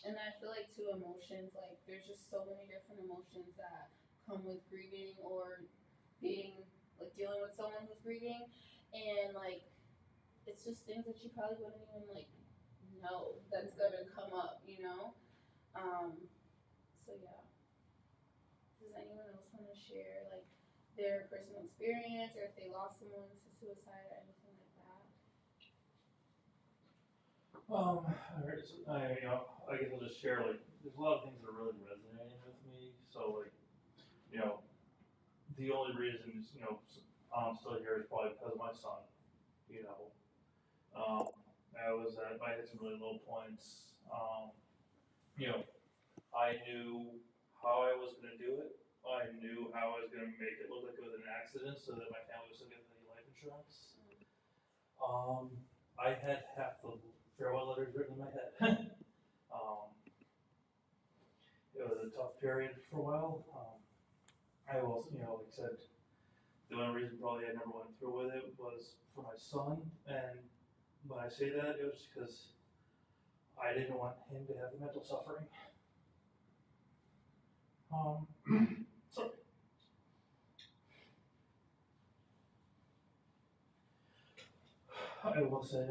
And I feel like too emotions, like there's just so many different emotions that come with grieving or being like dealing with someone who's grieving, and like it's just things that you probably wouldn't even like know that's gonna come up, you know. So yeah. Does anyone else want to share like their personal experience or if they lost someone to suicide or anything like that? Alright, so I guess I'll just share, like, there's a lot of things that are really resonating with me, so, like, the only reason, I'm still here is probably because of my son, I hit some really low points, I knew how I was gonna do it, I knew how I was gonna make it look like it was an accident so that my family would still get any life insurance. I had half the farewell letters written in my head. It was a tough period for a while. I will, like I said, the only reason probably I never went through with it was for my son. And when I say that, it was because I didn't want him to have the mental suffering. So I will say,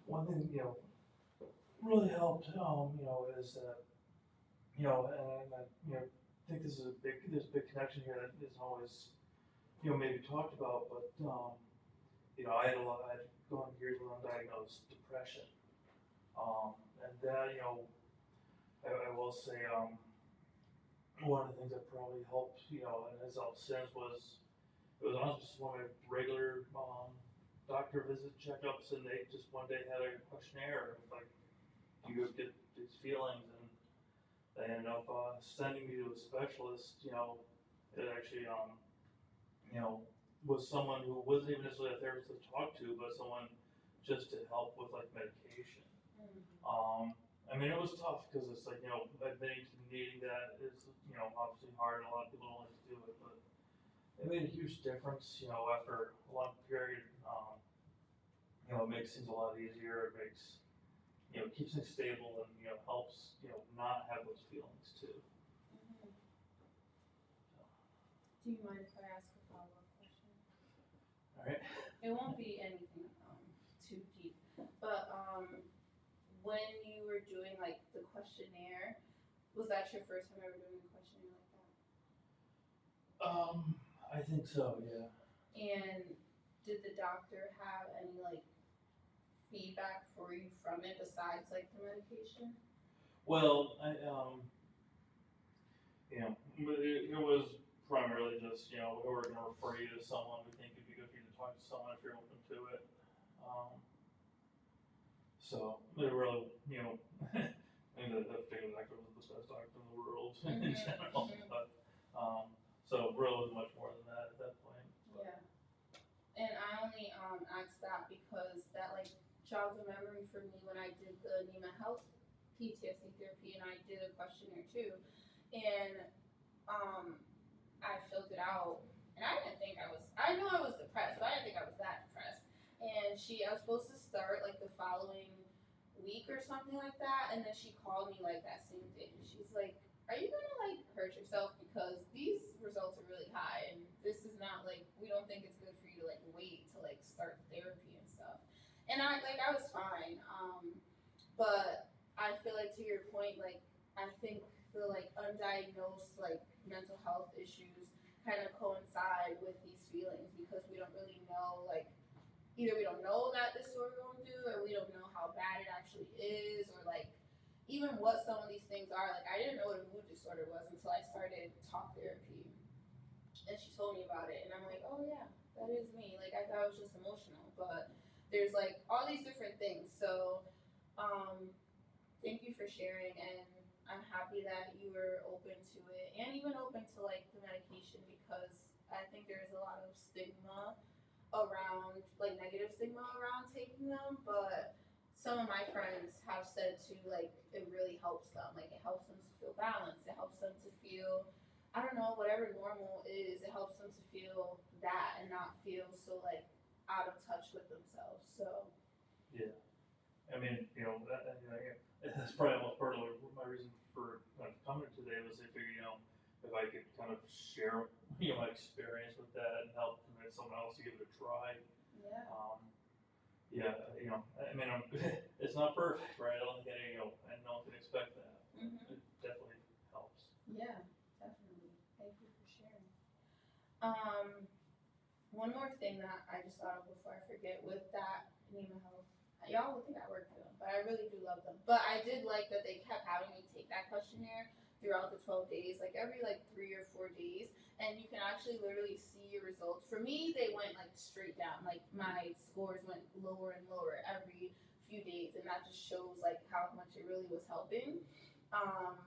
one thing, really helped, is that, and I think this is there's a big connection here that isn't always, maybe talked about, but, I had gone years with undiagnosed depression. And that, I will say, one of the things that probably helped, and has helped since it was honestly just one of my regular, doctor visit checkups, and they just one day had a questionnaire, like, do you get these feelings, and they ended up, sending me to a specialist, it actually, was someone who wasn't even necessarily a therapist to talk to, but someone just to help with like medication. It was tough because it's like, admitting to needing that is, obviously hard, and a lot of people don't like to do it, but it made a huge difference, after a long period. It makes things a lot easier, it makes, keeps things stable, and, helps, not have those feelings too. Do you mind if I ask a follow-up question? Alright. It won't be anything too deep, but when you were doing like the questionnaire, was that your first time ever doing a questionnaire like that? I think so, yeah. And did the doctor have any like feedback for you from it besides like the medication? Well, it was primarily just, we're gonna refer you to someone, we think it'd be good for you to talk to someone if you're open to it. So, it really, I mean, the family doctor was the best doctor in the world in general, but, so really wasn't much more than that at that point. But. Yeah. And I only asked that because that like jogs a memory for me when I did the NEMA Health PTSD therapy, and I did a questionnaire too. And I filled it out, and I knew I was depressed, but I didn't think I was that depressed. And I was supposed to start like the following week or something like that, and then she called me like that same day, and she's like, are you gonna like hurt yourself because these results are really high, and this is not like, we don't think it's good for you to like wait to like start therapy and stuff. And I was fine. But I feel like to your point, like I think the like undiagnosed like mental health issues kind of coincide with these feelings because we don't really know like either we don't know that this is what we're going through or we don't know how bad it actually is or like even what some of these things are. Like I didn't know what a mood disorder was until I started talk therapy and she told me about it and I'm like, oh yeah, that is me. Like I thought it was just emotional, but there's like all these different things. So thank you for sharing and I'm happy that you were open to it and even open to like the medication because I think there's a lot of stigma around like negative stigma around taking them, but some of my friends have said too like it really helps them. Like it helps them to feel balanced. It helps them to feel I don't know, whatever normal is, it helps them to feel that and not feel so like out of touch with themselves. So Yeah. I mean, that's probably almost part of my reason for coming today was I figured, if I could kind of share, my experience with that and help convince someone else to give it a try. yeah. I mean, it's not perfect, right? I don't think and no one can expect that. Mhm. It definitely helps. Yeah, definitely. Thank you for sharing. One more thing that I just thought of before I forget with that Nemo Health. Y'all would think I work for them, but I really do love them. But I did like that they kept having me take that questionnaire throughout the 12 days, like every like 3 or 4 days, and you can actually literally see your results. For me, they went like straight down. Like my scores went lower and lower every few days, and that just shows like how much it really was helping. Um,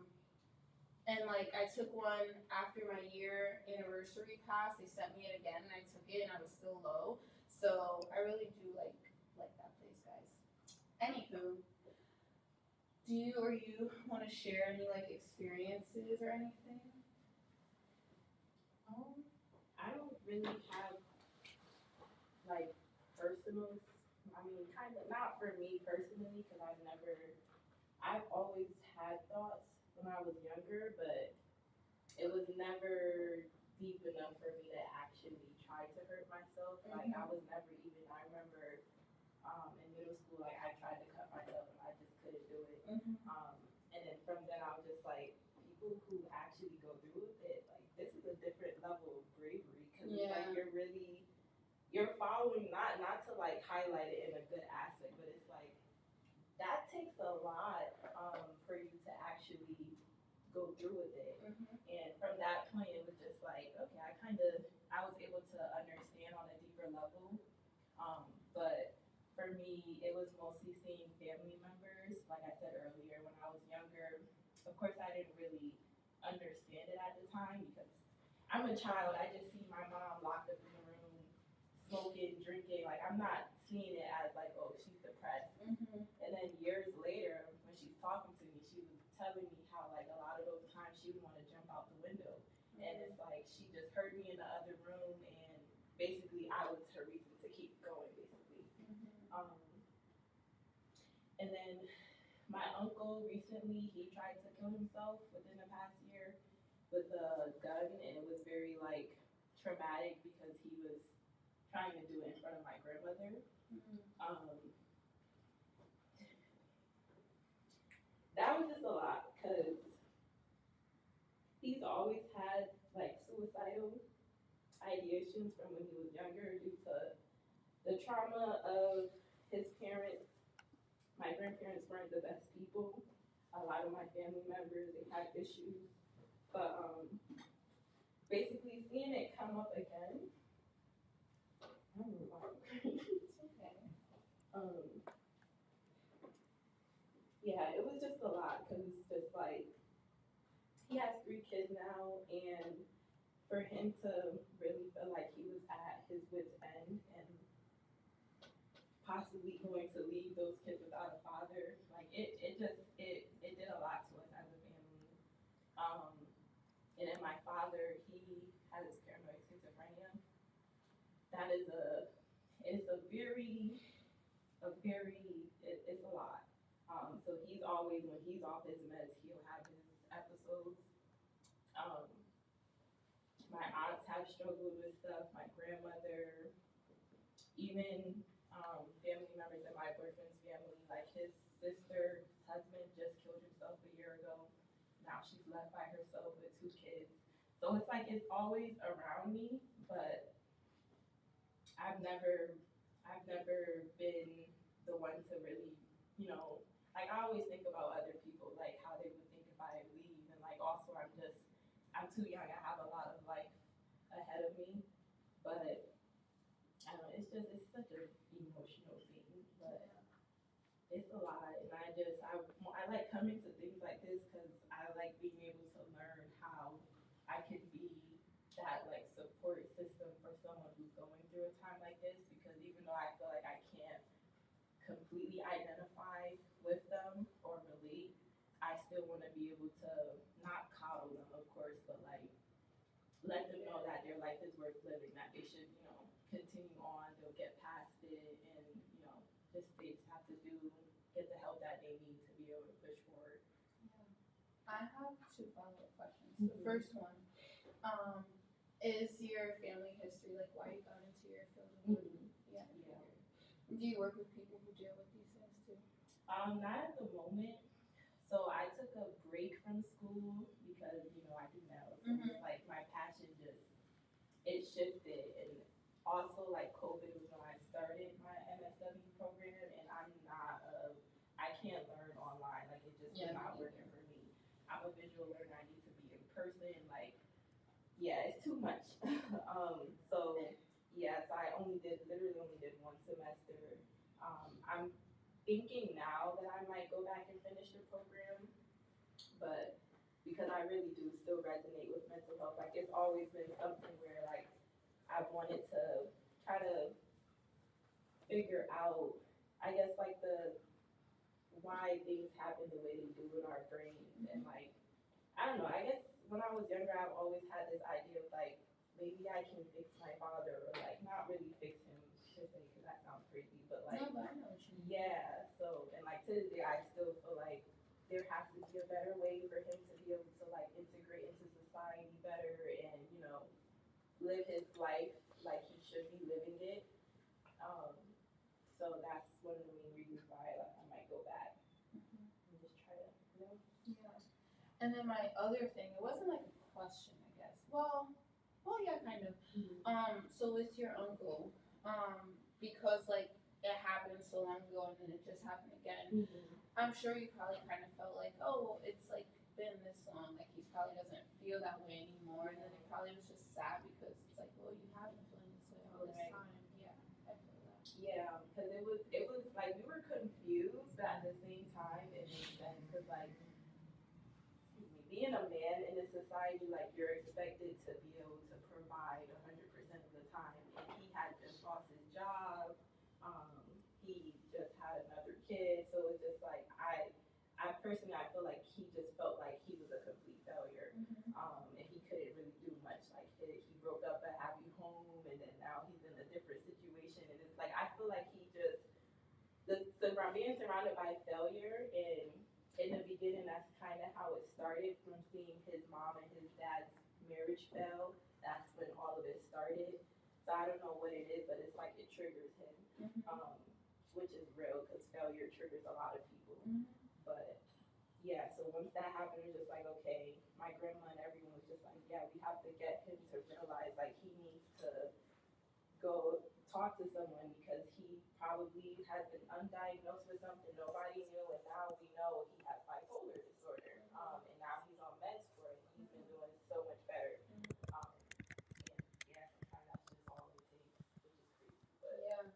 and like I took one after my year anniversary pass. They sent me it again, and I took it, and I was still low. So I really do like that place, guys. Anywho, do you want to share any like experiences or anything? I don't really have like personal. I mean, kind of not for me personally because I've always had thoughts when I was younger, but it was never deep enough for me to actually try to hurt myself. Like I was never even. I remember in middle school, like I tried to cut myself and I just couldn't do it. And then from then I was just like, people who actually go through with it, like this is a different level of bravery because it's like you're following not to like highlight it in a good aspect, but it's like that takes a lot for you to actually go through with it. And from that point, it was just like, okay, I was able to understand on a deeper level. But for me, it was mostly seeing family members. Like I said earlier, when I was younger, of course, I didn't really understand it at the time because I'm a child. I just see my mom locked up in the room, smoking, drinking. Like I'm not seeing it as like, oh, she's depressed. And then years later, when she's talking to me, she was telling me how like a lot of those times she would want to jump out the window, and it's like she just heard me in the other room, and basically I was her reason to keep going, basically. And then my uncle recently he tried to kill himself within the past year with a gun, and it was very like traumatic because he was trying to do it in front of my grandmother. That was just a lot because he's always had like suicidal ideations from when he was younger due to the trauma of his parents. My grandparents weren't the best people. A lot of my family members they had issues, but basically seeing it come up again. I don't know why. It's okay. Yeah, it was just a lot because it's just like he has 3 kids now, and for him to really feel like he was at his wit's end and possibly going to leave those kids without a father, like it did a lot to us as a family. And then my father, he has paranoid schizophrenia. That is it's a lot. So he's always, when he's off his meds, he'll have his episodes. My aunts have I've struggled with stuff. My grandmother, even family members in my boyfriend's family, like his sister's husband just killed himself a year ago. Now she's left by herself with 2 kids. So it's like it's always around me, but I've never I've never been the one to really, like I always think about other people, like how they would think if I leave, and like also I'm too young. I have a lot of life ahead of me, but I don't know. It's such an emotional thing, but it's a lot, and I like coming to things like this because I like being able to learn how I can be that like support system for someone who's going through a time like this. Because even though I feel like I can't completely identify with them or relate, I still want to be able to not coddle them, of course, but like let them know that their life is worth living, that they should, continue on, they'll get past it, and, they just have to get the help that they need to be able to push forward. I have 2 follow-up questions. The first one, is your family history, like why you got into your field of work? Yeah. Do you work with people who deal with these things too? Not at the moment. So I took a break from school because, I do nails. So it's like my passion it shifted. And also like COVID was when I started my MSW program, and I can't learn online. Like it just was not working for me. I'm a visual learner. I need to be in person. Like, yeah, it's too much. So I literally only did 1 semester. I'm thinking now that I might go back and finish the program, but because I really do still resonate with mental health, like it's always been something where like I've wanted to try to figure out, I guess, like why things happen the way they do in our brains. And like, I don't know, I guess when I was younger, I've always had this idea of like, maybe I can fix my father, or like not really fix him per se, because that sounds crazy, but like, No, but I know what you mean. yeah. So, and like to this day, I still feel like there has to be a better way for him to be able to like integrate into society better, and live his life like he should be living it. So that's one of the main reasons why I might go back and just try to, Yeah. And then my other thing, it wasn't like a question, I guess. Well, yeah, kind of. So with your uncle, because like it happened so long ago and then it just happened again, I'm sure you probably kind of felt like, oh, well, it's like been this long, like he probably doesn't feel that way anymore, and then it probably was just sad because it's like, well, you have been feeling this way all this time. Yeah, I feel that. Yeah, because it was like we were confused, but at the same time it made sense because like being a man in this society, like you're expected to be able to provide 100% of the time, and he had just lost his job. He just had another kid, so it's just like I personally I feel like he just felt like he was a complete failure, and he couldn't really do much. Like he broke up a happy home, and then now he's in a different situation, and it's like I feel like he just being surrounded by failure, and in the beginning that's kind of how it started, from seeing his mom and his dad's marriage fail. That's when all of it started. So I don't know what it is, but it's like it triggers him, which is real because failure triggers a lot of people. But yeah, so once that happened, it was just like, okay, my grandma and everyone was just like, yeah, we have to get him to realize like he needs to go talk to someone, because he probably has been undiagnosed with something nobody knew, and now we know he has bipolar disorder. And now he's on meds for it, and he's been doing so much better. And yeah, sometimes that's just all it takes, which is crazy. But Yeah,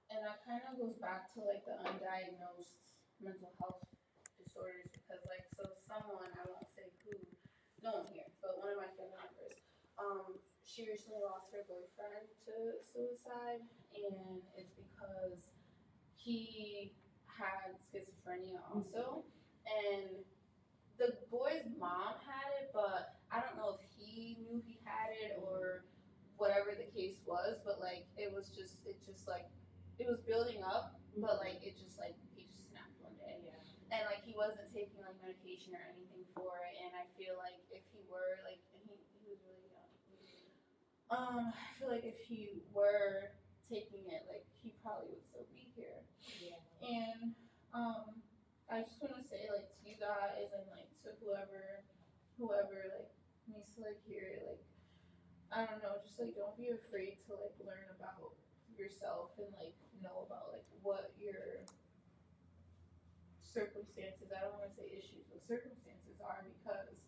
and that kind of goes back to like the undiagnosed mental health disorders, because like, so someone, I won't say who, no one here, but one of my family members, she recently lost her boyfriend to suicide, and it's because he had schizophrenia also, and the boy's mom had it, but I don't know if he knew he had it or whatever the case was, but like it just like it was building up, but like it just like he just snapped one day. yeah, And like he wasn't taking like medication or anything for it, and I feel like if he were like, and he was really young, I feel like if he were taking it, like he probably would still be here. Yeah. And I just want to say like to you guys and like to whoever like needs to like hear it, like I don't know, just like don't be afraid to like learn about yourself and like know about like what your circumstances, I don't want to say issues, but circumstances are, because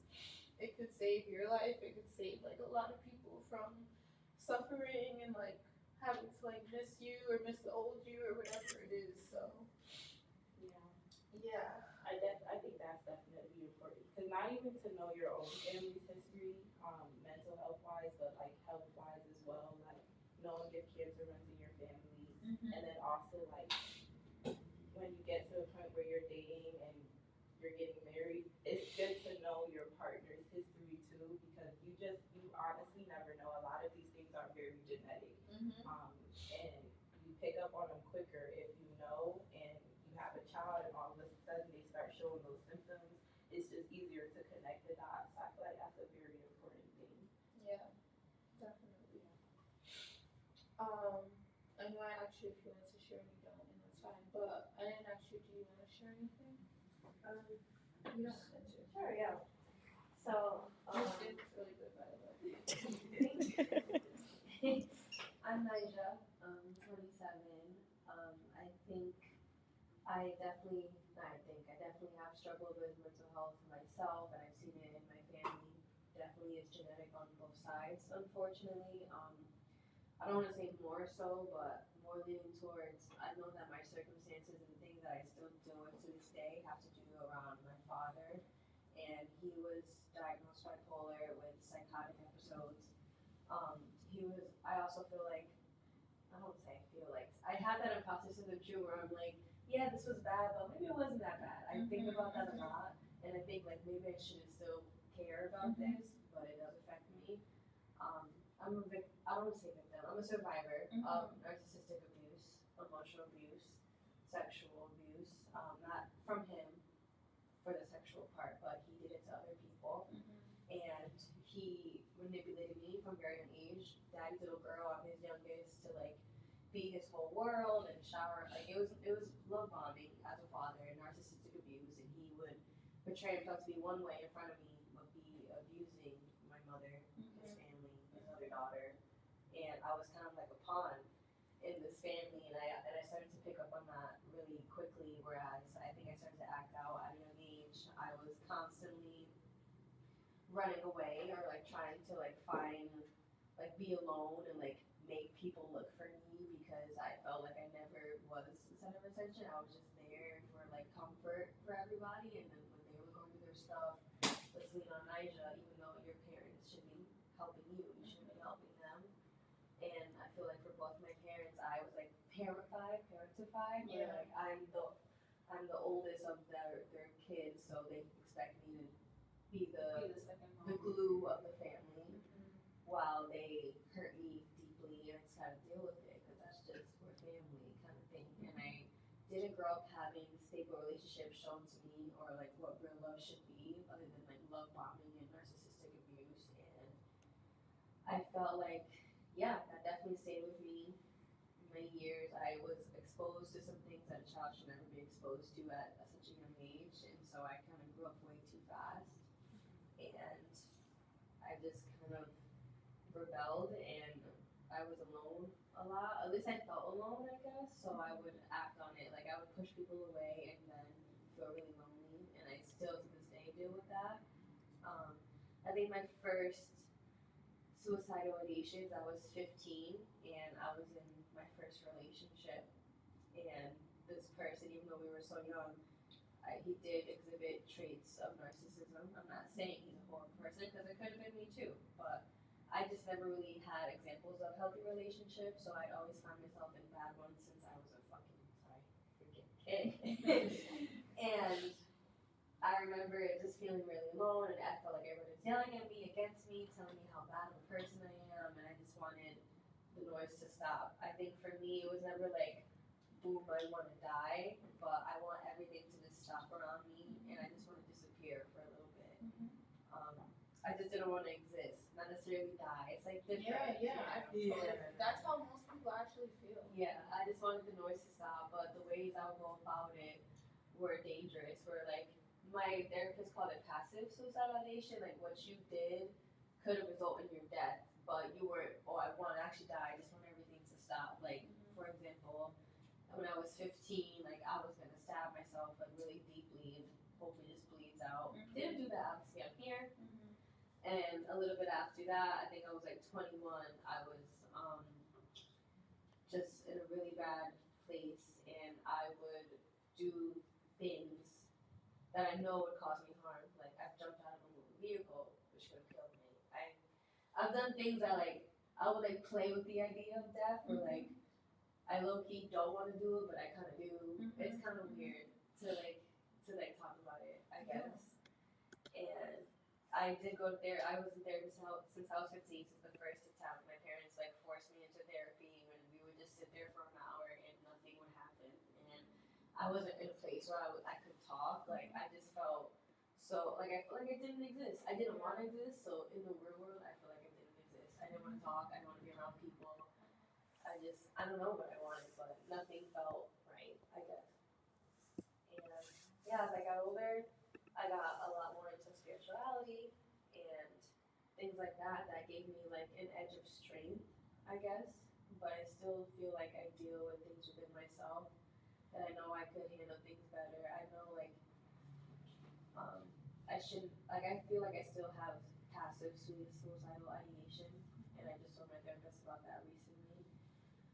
it could save your life. It could save like a lot of people from suffering and like having to like miss you or miss the old you or whatever it is. So Yeah. yeah. I think that's definitely important because not even to know your own family's history, mental health wise, but like health wise as well, like knowing if cancer runs in your family, and then also like when you get to a point where you're dating and you're getting married, it's good to know your partner's history too because you honestly never know. A lot of these things are very genetic, and you pick up on them quicker if you know and you have a child and all of a sudden they start showing those symptoms. It's just easier to connect the dots. I feel like that's a very important thing. Yeah, definitely. I know I asked you if you wanted to share and you don't, and that's fine. But I didn't ask you, do you want to share anything? Yeah. Sure, yeah. So, Your skin's really good, by the way. I'm Nija, 27. I definitely have struggled with mental health myself, and I've seen it in my family. Definitely is genetic on both sides, unfortunately. I don't want to say more so, but more leaning towards, I know that my circumstances and the things that I still deal with to this day have to do around my father. And he was diagnosed bipolar with psychotic episodes. I also feel like, I don't say I feel like, I had that imposter syndrome too where I'm like, yeah, this was bad, but maybe it wasn't that bad. I think about that a lot, and I think like maybe I shouldn't still care about this, but it does affect me. I don't want to say victim, I'm a survivor of narcissistic abuse, emotional abuse, sexual abuse, not from him for the sexual part, but he did it to other people. And he manipulated me from very young age. Daddy's little girl, I'm his youngest, to like be his whole world and shower. Like it was love bombing as a father, narcissistic abuse, and he would portray himself to be one way in front of me, but be abusing my mother, his family, his other daughter, and I was kind of like a pawn in this family, and I started to pick up on that really quickly. Whereas I think I started to act out at a young age. I was constantly running away or like trying to like find like be alone and like make people look for me because I felt like I never was the center of attention. I was just there for like comfort for everybody, and then when they were going through their stuff, let's lean on Nija, even though your parents should be helping you, you should be helping them. And I feel like for both my parents, I was like parentified, where like I'm the oldest of their kids, so they expect me to be the glue of the family, while they hurt me deeply, and I just gotta deal with it because that's just we're family kind of thing. And I didn't grow up having stable relationships shown to me or like what real love should be, other than like love bombing and narcissistic abuse. And I felt like, yeah, that definitely stayed with me many years. I was exposed to some things that a child should never be exposed to at such a young age, and so I kind of grew up way too fast, and I just kind of rebelled, and I was alone a lot. At least I felt alone, I guess. So I would act on it. Like I would push people away and then feel really lonely, and I still to this day deal with that. I think my first suicidal ideations, I was 15, and I was in my first relationship, and this person, even though we were so young, he did exhibit traits of narcissism. I'm not saying he's a horrible person because it could have been me too, but I just never really had examples of healthy relationships, so I'd always find myself in bad ones since I was a freaking kid. And I remember just feeling really alone, and I felt like everyone was yelling at me, against me, telling me how bad of a person I am, and I just wanted the noise to stop. I think for me, it was never like, boom, I want to die, but I want everything to just stop around me, and I just want to disappear for a little bit. I just didn't want to exist. not necessarily die. It's like different. I totally, that's how most people actually feel. Yeah, I just wanted the noise to stop, but the ways I would go about it were dangerous. Where like my therapist called it passive suicidal ideation, like what you did could have resulted in your death, but you were, oh, I want to actually die. I just want everything to stop. Like for example, when I was 15, like I was gonna stab myself like really deeply and hopefully this bleeds out. Didn't do that. Obviously, I'm here. And a little bit after that, I think I was like 21. I was just in a really bad place, and I would do things that I know would cause me harm. Like I've jumped out of a moving vehicle, which could have killed me. I've done things that like I would like play with the idea of death, or like I low key don't want to do it, but I kind of do. It's kind of weird to talk about it, I guess. And I did go there. I was in therapy since I was 15, since the first attempt. My parents like forced me into therapy, and we would just sit there for an hour and nothing would happen. And I wasn't in a place where I could talk. Like I just felt so like I felt like it didn't exist. I didn't want to exist. So in the real world, I feel like it didn't exist. I didn't want to talk. I didn't want to be around people. I don't know what I wanted, but nothing felt right, I guess. And yeah, as I got older, I got a lot more into spirituality and things like that. That gave me like an edge of strength, I guess. But I still feel like I deal with things within myself that I know I could handle things better. I know like I shouldn't like I feel like I still have passive suicidal ideation, and I just told my therapist about that recently.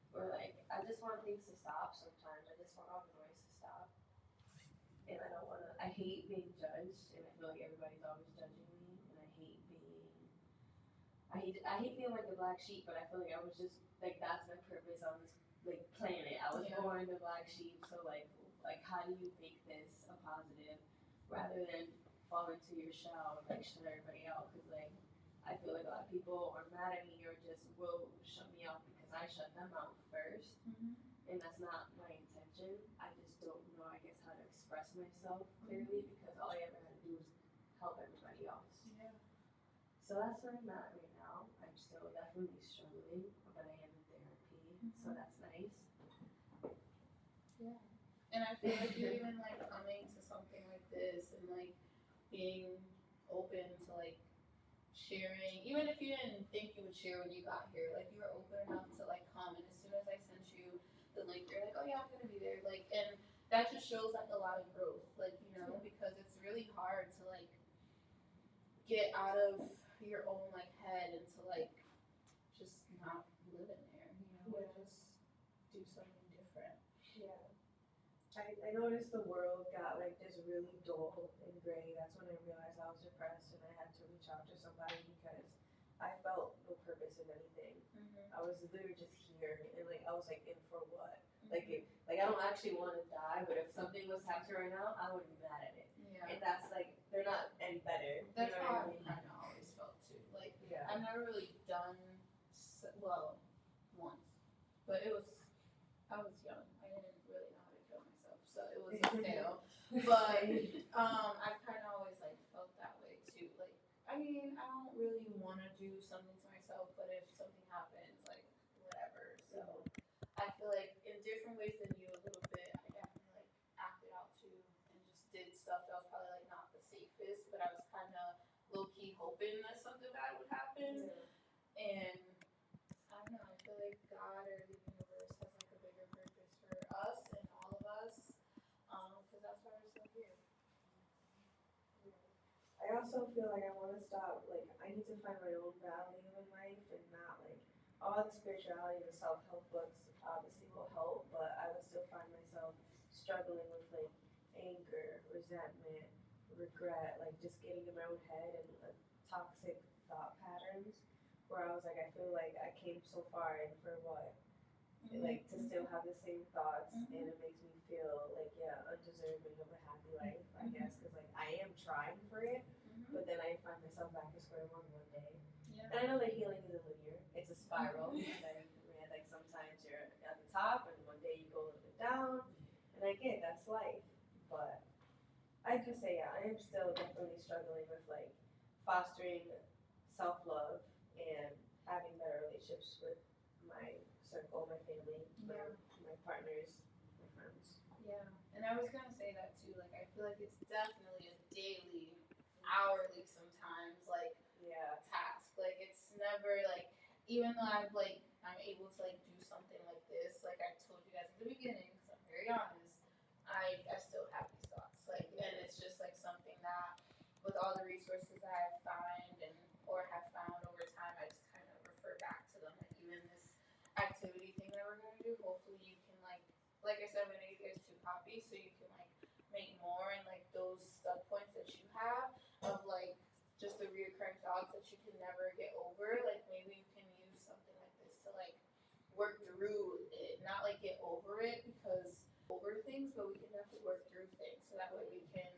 Where like I just want things to stop sometimes. I just want all the noise to stop. And I don't wanna I hate being judged, and I feel like everybody's always judging me, and I hate feeling like the black sheep, but I feel like I was just like that's my purpose on this like planet. I was born the black sheep, so like how do you make this a positive rather than fall into your shell and like shut everybody out? Because like I feel like a lot of people are mad at me or just will shut me out because I shut them out first, and that's not my intention. I just don't know, I guess, how to express myself clearly because all I ever had to do was help everybody else. Yeah. So that's where I'm at right now. I'm still definitely struggling, but I am in therapy, so that's nice. Yeah. And I feel like you even like coming to something like this and like being open to like sharing, even if you didn't think you would share when you got here, like you were open enough to like come, and as soon as I sent you the link, you're like, oh yeah, I'm gonna be there, like, and that just shows like a lot of growth, like, you know, because it's really hard to like get out of your own like head and to like just not live in there, you know, and just do something different. Yeah. I noticed the world got like just really dull and gray. That's when I realized I was depressed and I had to reach out to somebody because I felt no purpose in anything. I was literally just here and like I was like in for what? Like I don't actually want to die, but if something was happening right now, I wouldn't be mad at it. Yeah. And that's like they're not any better. That's you know how what I mean? I kind of always felt too. Like, Yeah. I've never really done, well, once, but it was, I was young. I didn't really know how to kill myself, so it was a fail. But I kind of always like felt that way too. Like, I mean, I don't really want to do something to myself, but if something happens, like, whatever. So I feel like in different ways than you a little bit, I definitely like acted out too and just did stuff that was probably like not the safest, but I was kind of low key hoping that something bad would happen. And I don't know, I feel like God or the universe has like a bigger purpose for us and all of us, because that's why we're still here. I also feel like I want to stop, like, I need to find my own value in life and not, like, all the spirituality and self-help books obviously will help, but I would still find myself struggling with, like, anger, resentment, regret, like, just getting in my own head and toxic thought patterns where I was like, I feel like I came so far and for what? Like, to still have the same thoughts, and it makes me feel like, yeah, undeserving of a happy life, I guess, because, like, I am trying for it, but then I find myself back to square one day. Yeah. And I know that healing isn't linear, it's a spiral, and like sometimes you're at the top, and one day you go a little bit down, and I get that's life, but I just say, yeah, I am still definitely struggling with, like, fostering self-love relationships with my circle, my family, my partners, my friends. Yeah, and I was gonna say that too. Like, I feel like it's definitely a daily, hourly sometimes, like, Yeah. task. Like, it's never like, even though I'm able to like do something like this. Like I told you guys at the beginning, because I'm very honest, I still have these thoughts. Like, and it's just like something that, with all the resources I have found or have found over time, I just kind of refer back to them. Like, even this activity thing that we're gonna do, hopefully you can like I said, I'm gonna give you guys 2 copies so you can like make more, and like those sub points that you have of like just the reoccurring thoughts that you can never get over. Like, maybe you can use something like this to like work through it, not like get over it, because over things, but we can definitely work through things so that way we can,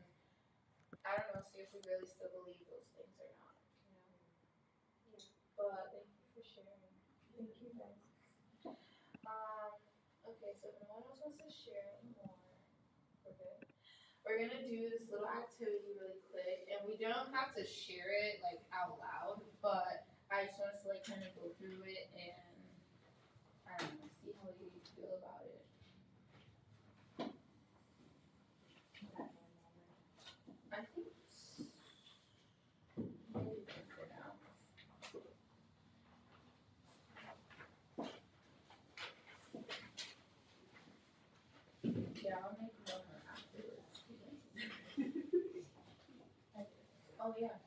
I don't know, see if we really still believe those things or not. Yeah. But thank you for sharing. Thank you guys. Okay, so if no one else wants to share anymore, we're good. We're gonna do this little activity really quick, and we don't have to share it like out loud, but I just want us to like kind of go through it and I don't know, see how you feel about it. I think maybe for now. Yeah, I'll make one afterwards. Oh yeah.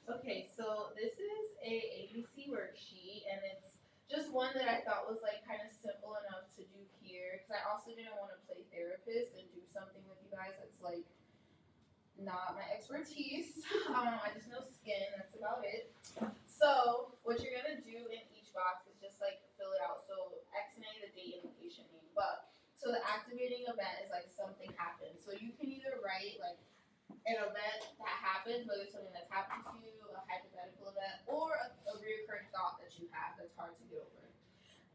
Okay, so this is a ABC worksheet, and it's just one that I thought was like kind of simple enough to do here, because I also didn't want to play therapist and do something with you guys that's like not my expertise. I just know skin, that's about it. So what you're gonna do in each box is just like fill it out. So X and A, the date and the patient name. But so the activating event is like something happens. So you can either write like an event that happens, whether it's something that's happened to you, a hypothetical event, or a recurring thought that you have that's hard to get over.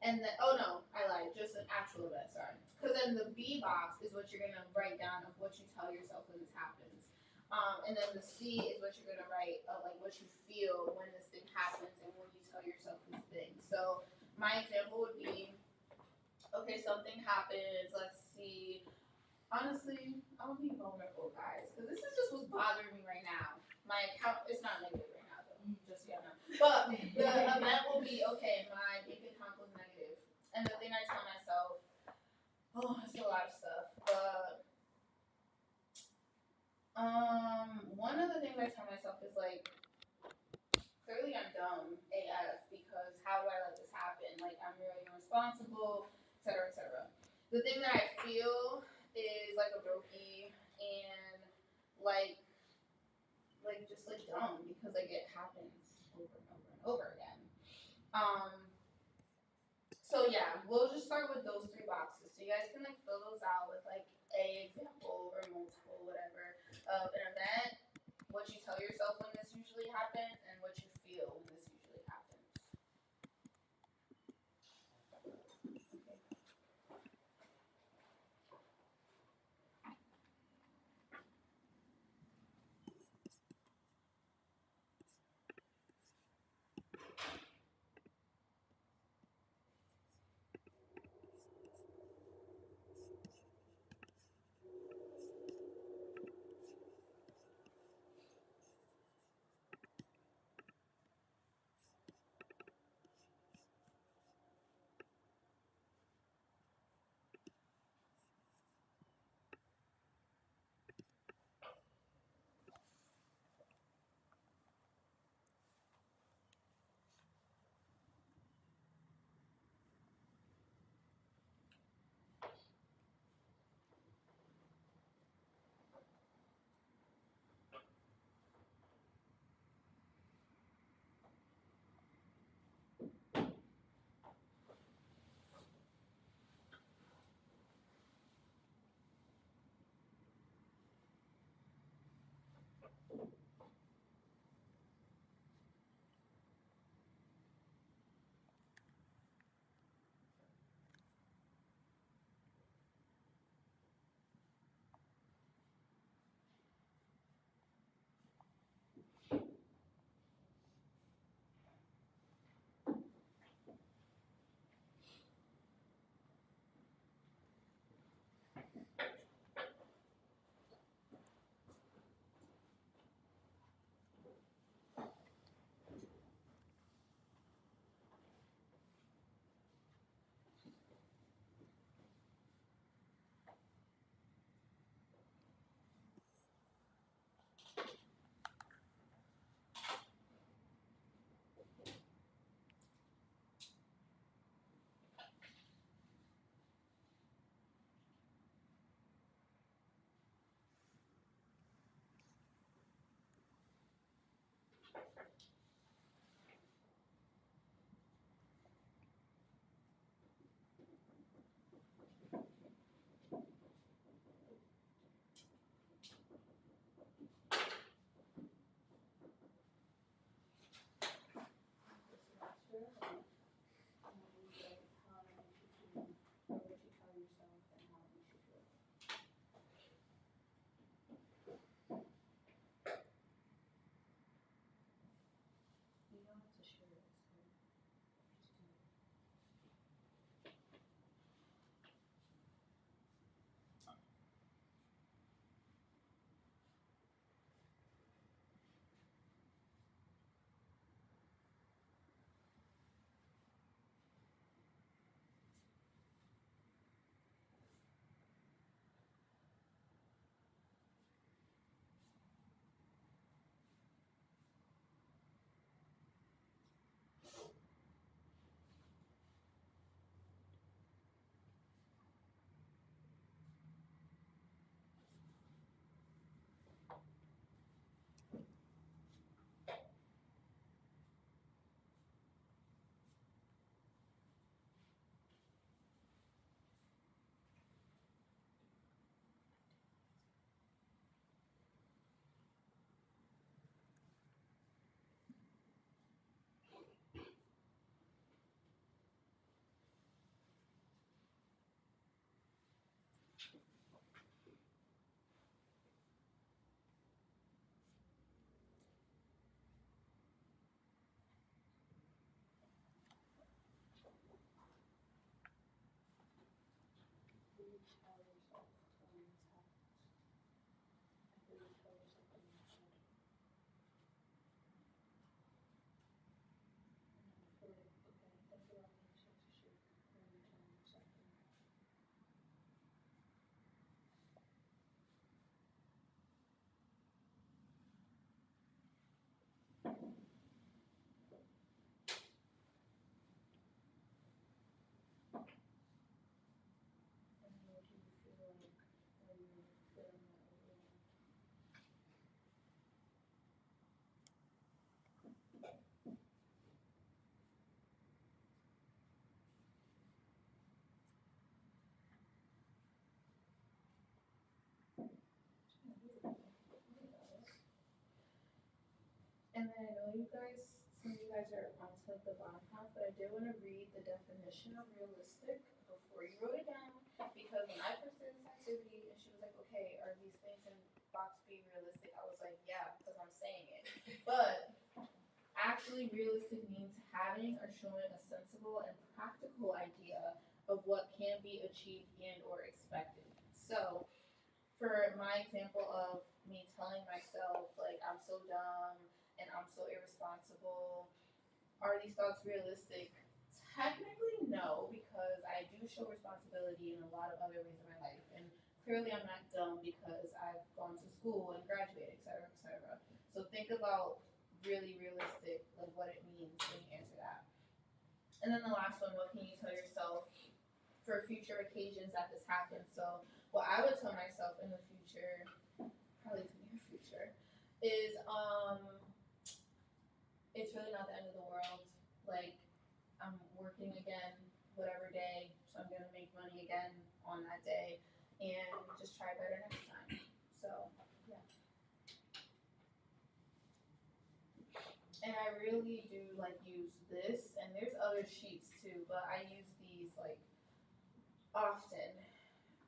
And then, oh no, I lied, just an actual event, sorry. Because then the B box is what you're going to write down of what you tell yourself when this happens. And then the C is what you're going to write of like what you feel when this thing happens and when you tell yourself this thing. So my example would be, okay, something happens, let's see. Honestly, I'll be vulnerable, guys, because this is just what's bothering me right now. My account is not negative right now, though, just so you know. But the event will be, okay, my bank account was negative. And the thing I tell myself, oh, it's a lot of stuff, but one of the things I tell myself is like, clearly I'm dumb AF, because how do I let this happen? Like, I'm really irresponsible, etc., etc. The thing that I feel is like a brokey and like just like dumb, because like it happens over and over and over again. So yeah, we'll just start with those 3 boxes. So you guys can like fill those out with like a example or multiple, whatever, of an event, what you tell yourself when this usually happens, and what you feel when this usually happens. Okay. And then I know you guys, some of you guys are onto like the bottom half, but I did want to read the definition of realistic before you wrote it down. Because when I first did this activity and she was like, okay, are these things in box being realistic? I was like, yeah, because I'm saying it. But actually, realistic means having or showing a sensible and practical idea of what can be achieved and or expected. So, for my example of me telling myself like I'm so dumb and I'm so irresponsible, are these thoughts realistic? Technically, no, because I do show responsibility in a lot of other ways in my life, and clearly I'm not dumb because I've gone to school and graduated, etc., etc. So think about really realistic, like what it means when you answer that. And then the last one, what can you tell yourself for future occasions that this happens? So what I would tell myself in the future, probably the near future, is it's really not the end of the world. Like I'm working again, whatever day, so I'm gonna make money again on that day, and just try better next time. So yeah. And I really do like use this, and there's other sheets too, but I use these like often.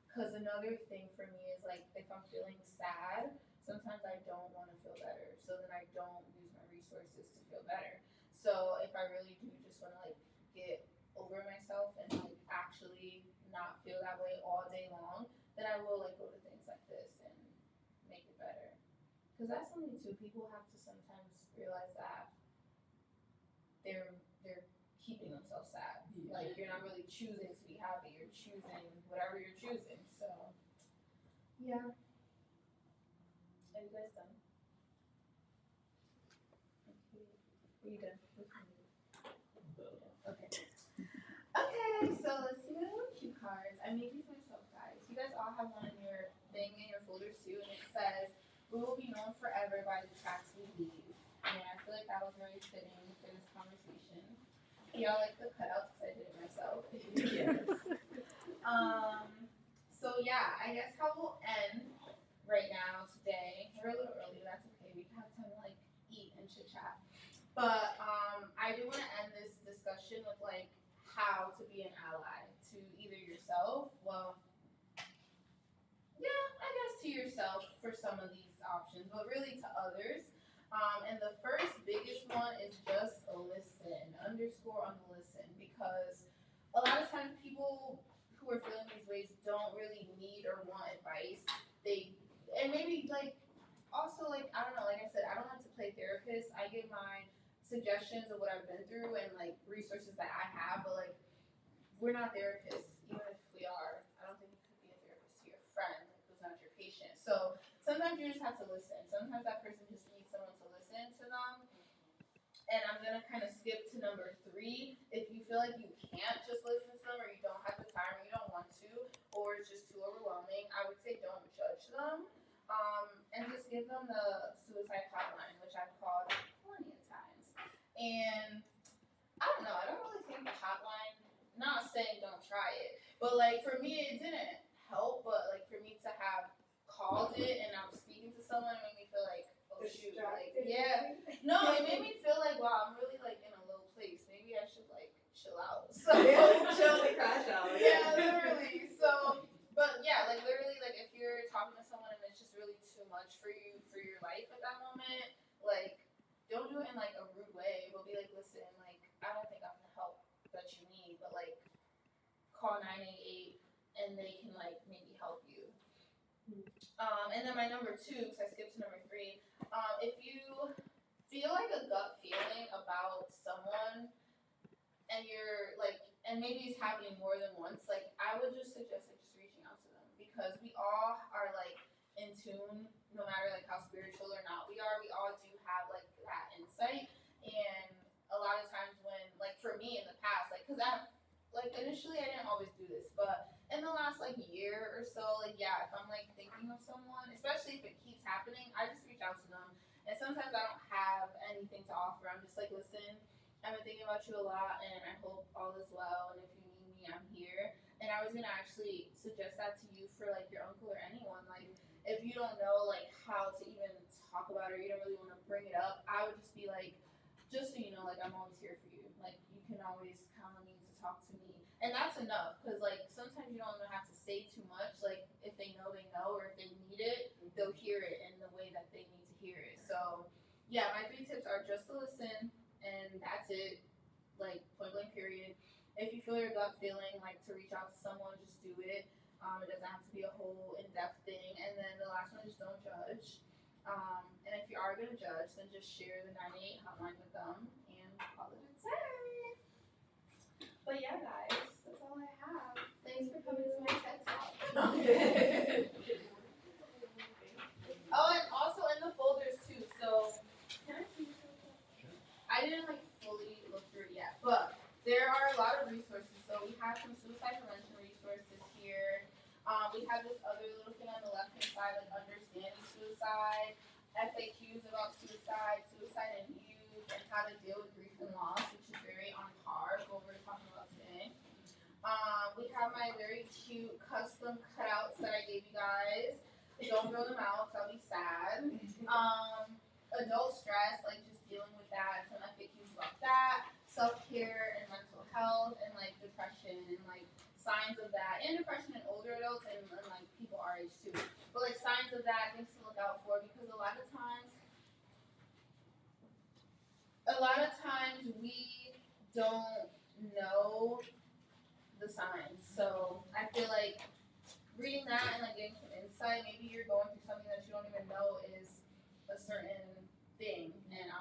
Cause another thing for me is like if I'm feeling sad, sometimes I don't want to feel better, so then I don't use my resources to feel better. So if I really do just want to like get over myself and like actually not feel that way all day long, then I will like go to things like this and make it better. Cause that's something too. People have to sometimes realize that they're keeping themselves sad. Like you're not really choosing to be happy. You're choosing whatever you're choosing. So yeah. Are you guys done? Okay. Are you done? Okay. Okay, so let's see what I cue cards. I made these myself, guys. You guys all have one in your thing in your folders too, and it says, "We will be known forever by the tracks we leave." And I feel like that was very fitting for this conversation. Y'all like the cutouts because I did it myself. Yes. So yeah, I guess how we'll end right now today. We're a little early, but that's okay. We can have time to like eat and chit chat. But I do want to end this discussion with like how to be an ally to either yourself, well, yeah, I guess to yourself for some of these options, but really to others. And the first biggest one is just listen, underscore on the listen, because a lot of times people who are feeling these ways don't really need or want advice. They, and maybe like, also like, I don't know, like I said, I don't like to play therapist. I give my suggestions of what I've been through and like resources that I have, but like, we're not therapists, even if we are. I don't think you could be a therapist to your friend who's not your patient. So sometimes you just have to listen. Sometimes that person just needs someone to listen to them. And I'm gonna kind of skip to number 3. If you feel like you can't just listen to them, or you don't have the time, or you don't want to, or it's just too overwhelming, I would say don't judge them. And just give them the suicide hotline, which I've called plenty of times. And I don't know, I don't really think the hotline, not saying don't try it, but like for me it didn't help, but like for me to have called it and I'm speaking to someone, it made me feel like, oh shoot, like yeah. No, it made me feel like, wow, I'm really like in a low place. Maybe I should like chill out. So Chill and crash out. yeah, literally. So but yeah, like literally like if you're talking to someone and it's just really too much for you for your life at that moment, like don't do it in like a rude way, but be like, listen, like I don't think I'm the help that you need, but like call 988 and they can like maybe help you. And then my number 2, because I skipped to number 3, if you feel like a gut feeling about someone and you're like, and maybe it's happening more than once, like I would just suggest like just reaching out to them, because we all are like in tune, no matter like how spiritual or not we are, we all do have like that insight. And a lot of times when, like for me in the past, like because I like initially I didn't always do this, but in the last like year or so, like yeah, if I'm like thinking of someone, especially if it keeps happening, I just reach out to them. And sometimes I don't have anything to offer. I'm just like, listen, I've been thinking about you a lot, and I hope all is well. And if you need me, I'm here. And I was gonna actually suggest that to you for like your uncle or anyone. Like, if you don't know like how to even talk about it or you don't really want to bring it up, I would just be like, just so you know, like I'm always here for you. Like you can always count on me to talk to me, and that's enough. Cause like sometimes you don't even have to say too much. Like if they know, or if they need it, they'll hear it in the way that they need to hear it. So yeah, my 3 tips are just to listen, and that's it. Like point blank period. If you feel your gut feeling like to reach out to someone, just do it. It doesn't have to be a whole in-depth thing. And then the last one is don't judge. And if you are gonna judge, then just share the 988 hotline with them and call it a day. But yeah, guys, that's all I have. Thanks for coming to my TED Talk. Oh, and also in the folders too. So can I see something? I didn't like fully look through it yet, but there are a lot of resources. So we have some suicide prevention resources here. We have this other little thing on the left hand side, like understanding suicide, FAQs about suicide, suicide in youth, and how to deal with grief and loss, which is very on par with what we're talking about today. We have my very cute custom cutouts that I gave you guys. Don't throw them out, that'll be sad. Adult stress, like just dealing with that, some FAQs about that, self-care and mental health, and like depression and like signs of that, and depression in older adults and like people our age too. But like signs of that, things to look out for, because a lot of times we don't know the signs. So I feel like reading that and like getting some insight, maybe you're going through something that you don't even know is a certain thing, and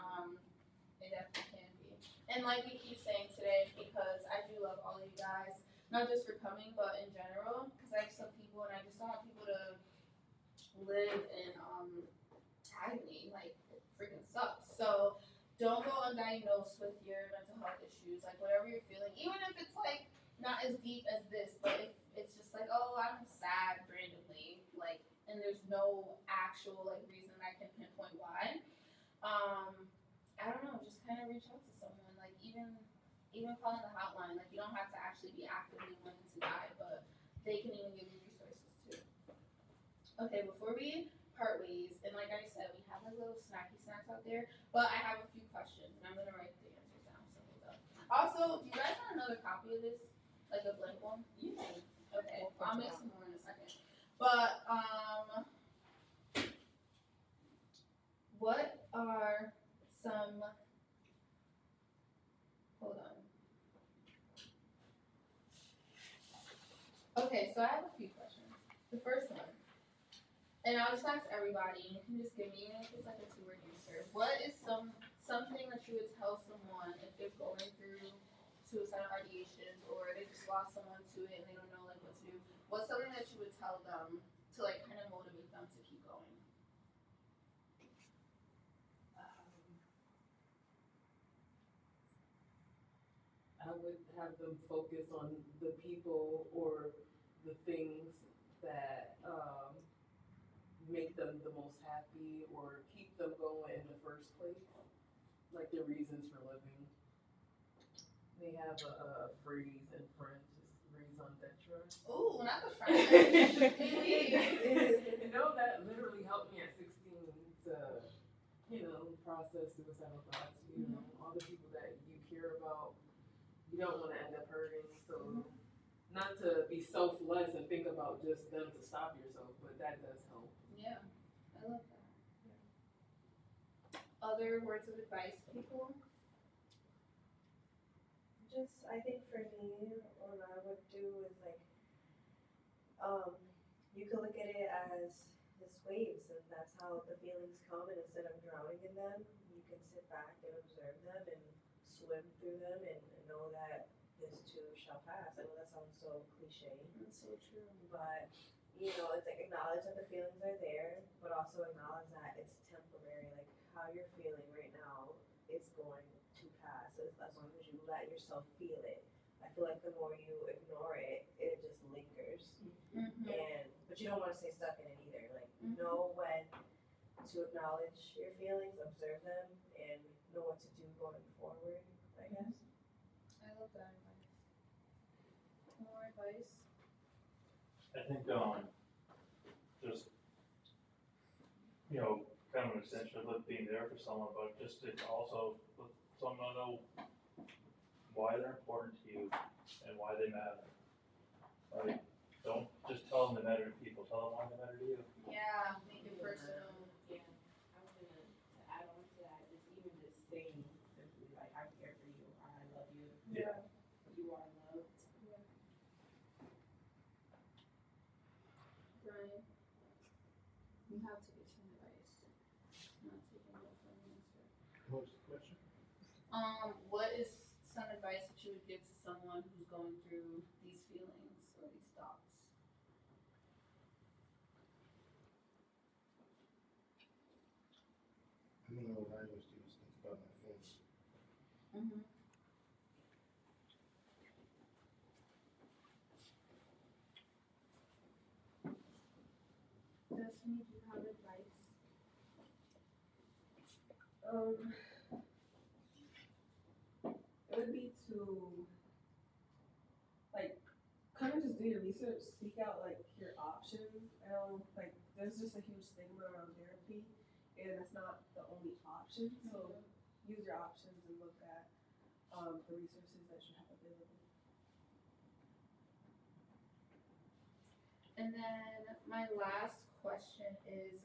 it definitely can be. And like we keep saying today, because I do love all of you guys, not just for coming, but in general, because I have some people, and I just don't want people to live in agony. Like it freaking sucks. So don't go undiagnosed with your mental health issues, like whatever you're feeling, even if it's like not as deep as this, but if it's just like, oh, I'm sad randomly, like, and there's no actual like reason I can pinpoint why. I don't know, just kind of reach out to someone, like even calling the hotline. Like you don't have to actually be actively wanting to die, but they can even give you resources too. Okay, before we part ways, and like I said, we have like little snacky snacks out there, but I have a few questions, and I'm gonna write the answers down. So hold up. Also, do you guys want another copy of this, like a blank one? Yeah. Okay, I'll make some more in a second. But what are some? Hold on. Okay, so I have a few questions. The first one, and I'll just ask everybody, and you can just give me, even if it's like a 2-word answer. What is something that you would tell someone if they're going through suicidal ideations, or they just lost someone to it and they don't know like what to do? What's something that you would tell them to like kind of motivate them to keep going? I would have them focus on the people or the things that make them the most happy or keep them going in the first place, like their reasons for living. They have a phrase in French, it's raison d'etre. Ooh, not the French. You know, that literally helped me at 16 to, process suicidal thoughts. You know, all the people that you care about, you don't want to end up hurting. So, not to be selfless and think about just them to stop yourself, but that does help. Yeah, I love that. Yeah. Other words of advice, people? Just, I think for me, what I would do is like, you can look at it as this waves, and that's how the feelings come. And instead of drowning in them, you can sit back and observe them and swim through them, and know that this too shall pass. I know that sounds so cliche. That's so true. But it's like acknowledge that the feelings are there, but also acknowledge that it's temporary. Like how you're feeling right now is going to pass as long as you let yourself feel it. I feel like the more you ignore it, it just lingers. But you don't want to stay stuck in it either. Like know when to acknowledge your feelings, observe them, and know what to do going forward, I guess. I love that advice. More advice? I think just you know, kind of an extension of like being there for someone, but just to also let someone know why they're important to you and why they matter. Like, don't just tell them they matter to people, tell them why they matter to you. Yeah, make it personal. Yeah, I was gonna to add on to that, just even just saying simply like I care for you or I love you. Yeah. You are loved. Brian, you have to give some advice. Not taking no for an answer. What was the question? What is some advice that you would give to someone who's going through these feelings or these thoughts? I don't know what I used to just think about my family. Mm-hmm. Destiny, do you have advice? It would be to like kind of just do your research, seek out like your options. Like there's just a huge stigma around therapy, and it's not the only option. So use your options and look at the resources that you have available. And then my last question is,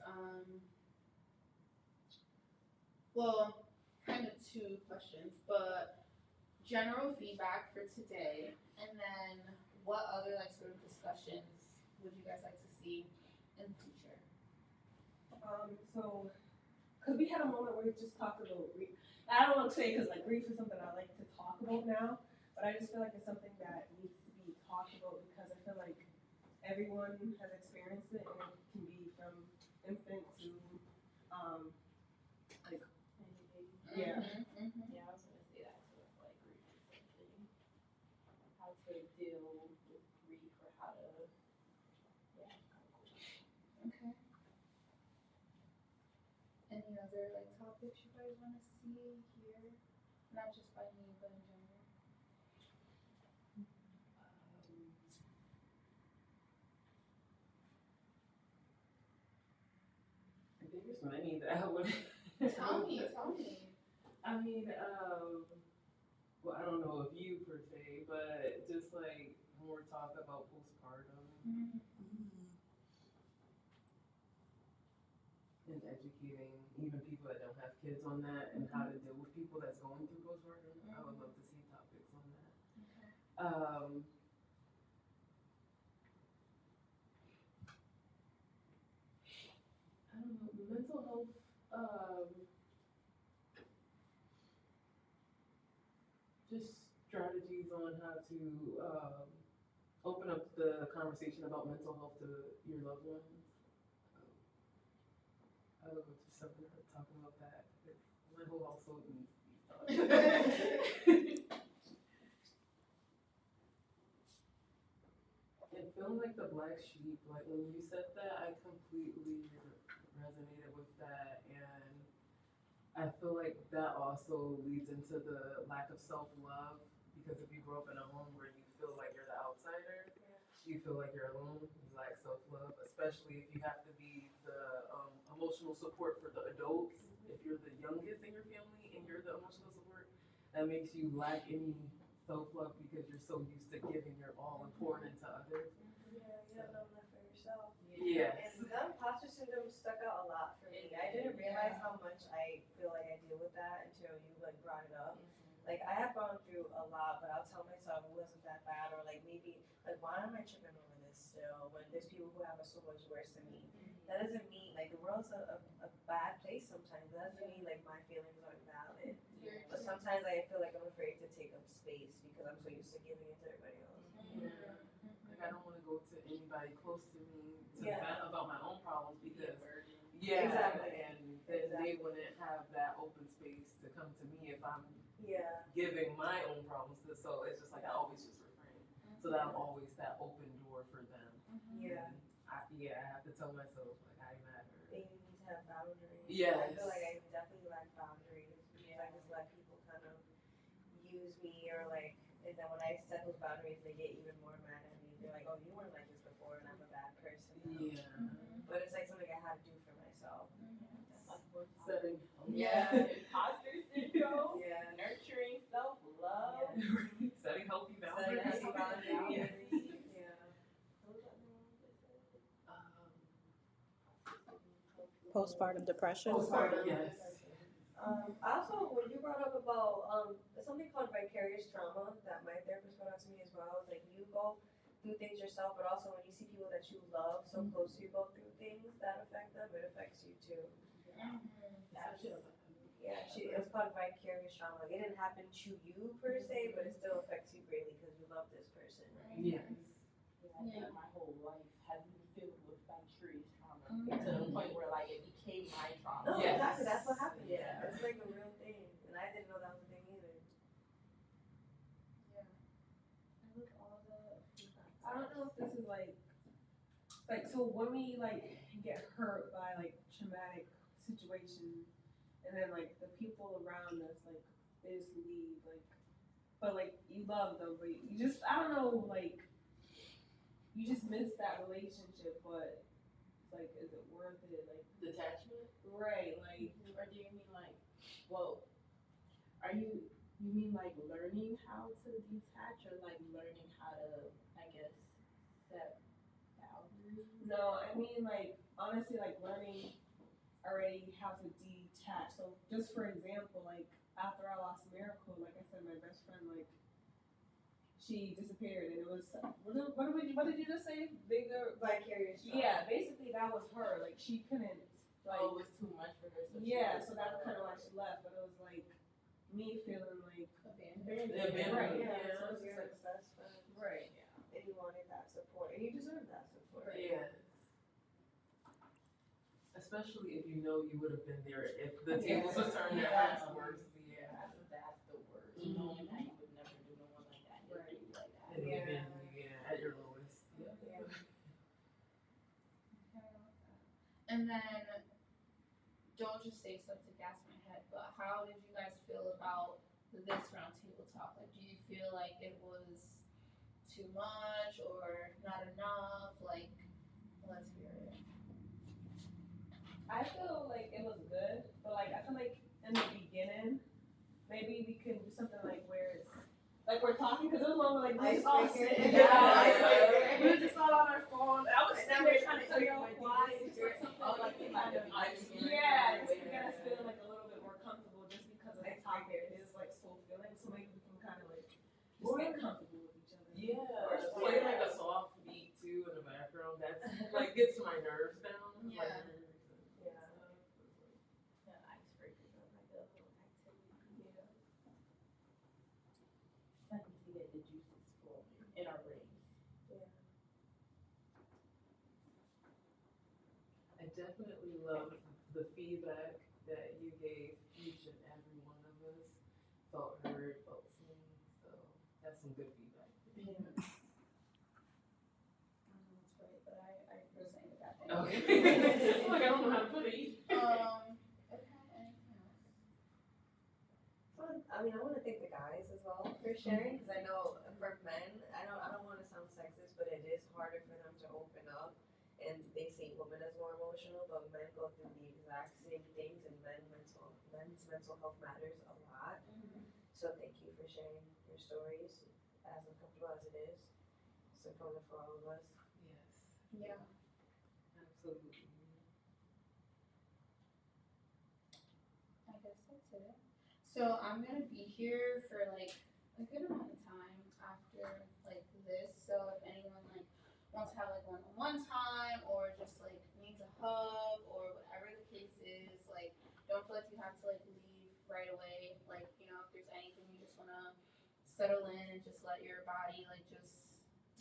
well, kind of two questions, but general feedback for today, and then what other like sort of discussions would you guys like to see in the future? So, cause we had a moment where we just talked about grief. I don't want to say because like grief is something I like to talk about now, but I just feel like it's something that needs to be talked about because I feel like everyone has experienced it, and it can be from infant to like yeah. Mm-hmm. Yeah, I was gonna say that too. Like grief is something. How to deal with grief or how to Okay. Any other like topics you guys want to see here? Not just by me, but in general. There's many that I would. Tell me. I mean, well, I don't know if you per se, but just like more talk about postpartum Mm-hmm. and educating even people that don't have kids on that and how to deal with people that's going through postpartum. I would love to see topics on that. Okay. I don't know, mental health, just strategies on how to open up the conversation about mental health to your loved ones. I would go to seminar talking about that. My whole household needs these thoughts. And feeling like the black sheep, like when you said that, I completely resonated with that, and I feel like that also leads into the lack of self-love, because if you grow up in a home where you feel like you're the outsider, you feel like you're alone, you lack self-love, especially if you have to be the emotional support for the adults. If you're the youngest in your family and you're the emotional support, that makes you lack any self-love because you're so used to giving your all and pouring into others. Yeah, you have no love for yourself. Yes. And the imposter syndrome stuck out a lot for me. I didn't realize how much I feel like I deal with that until you like brought it up. Like I have gone through a lot, but I'll tell myself it wasn't that bad, or like maybe like why am I tripping over this still when there's people who have it so much worse than me. That doesn't mean like the world's a bad place sometimes. That doesn't mean like my feelings aren't valid. But sometimes I feel like I'm afraid to take up space because I'm so used to giving it to everybody else. Yeah. Like I don't want to go to anybody close to me to Yeah. vent about my own problems because Exactly. and then they wouldn't have that open space to come to me if I'm giving my own problems to. So it's just like I always just refrain, so that I'm always that open door for them. Yeah. I have to tell myself like I matter. And you need to have boundaries. Yes. I feel like I definitely lack boundaries because I just let people kind of use me or like, and then when I set those boundaries, they get even more mad at me. They're like, "Oh, you weren't like this before, and I'm a bad person now." Yeah. But it's like something I had to do for myself. Setting. Imposter syndrome. Yeah. Nurturing self-love. Setting healthy Setting boundaries. healthy boundaries. Yeah. Postpartum depression. Postpartum, yes. Also, when you brought up about something called vicarious trauma that my therapist brought up to me as well, it's like you go through things yourself, but also when you see people that you love so close to you go through things that affect them, it affects you too. Yeah, it was called vicarious trauma. It didn't happen to you per se, but it still affects you greatly because you love this person. Yes. I think my whole life has been filled with vicarious trauma to the point where like it became my trauma. No, Yes. exactly. That's what happened. Yeah. It's like a real thing, and I didn't know that was a thing either. I don't know if this is like so when we like get hurt by like traumatic situations, and then like the people around us like they just leave, like, but like you love them, but you just, I don't know, like you just miss that relationship, but it's like, is it worth it? Like, Detachment? right, like, Or do you mean like, well, you mean like learning how to detach or like learning how to, I guess, set boundaries? no, I mean like honestly like learning already how to detach. So just for example, like after I lost Miracle, like I said, my best friend, like she disappeared, and it was what did you just say? Bigger Vicarious trauma. Yeah, basically that was her. Like she couldn't like Oh, it was too much for her. So yeah, so that's kind of why she left. But it was like me feeling like abandoned. Right. Yeah, Yeah. so it's your best friend. Right. And you wanted that support, and you deserve that support. Yes. Especially if you know you would have been there if the tables were turned That's afterwards. That's the worst. Knowing that you would never do no one like that. Right. Like that. And you've been at your lowest. Yeah. And then, don't just say stuff to gas my head, but how did you guys feel about this roundtable talk? Like, do you feel like it was too much or not enough? Like, let's hear it. I feel like it was good, but like I feel like in the beginning, maybe we could do something like where it's like we're talking, because it was one where like we just all Icebreaker. sitting Yeah, down, icebreaker. we were just all on our phone. I was sitting there trying to tell y'all why. It's just like something like to kind of just to get us feeling like a little bit more comfortable, just because of the topic is like so filling. So maybe we can kind of like just get comfortable with each other. Yeah. Play like a soft beat too in the background. That's like gets my nerves down. Yeah. The icebreakers are like a little activity. Yeah. Something to get the juices flowing in our brains. I definitely love the feedback that you gave each and every one of us. Felt heard, felt seen. So that's some good feedback. I don't know what's right, but I resonate with that thing. Okay. Like I don't know how to put it. Okay, anything else? I mean, I want to thank the guys as well for sharing, because I know for men, I don't want to sound sexist, but it is harder for them to open up, and they see women as more emotional, but men go through the exact same things, and men's mental health matters a lot. So thank you for sharing your stories, as uncomfortable as it is. It's important for all of us. Yes. Yeah. Absolutely. I guess that's it. So I'm gonna be here for like a good amount of time after like this. So if anyone like wants to have like one-on-one time or just like needs a hug or whatever the case is, like don't feel like you have to like leave right away. Like, you know, if there's anything you just wanna settle in and just let your body like just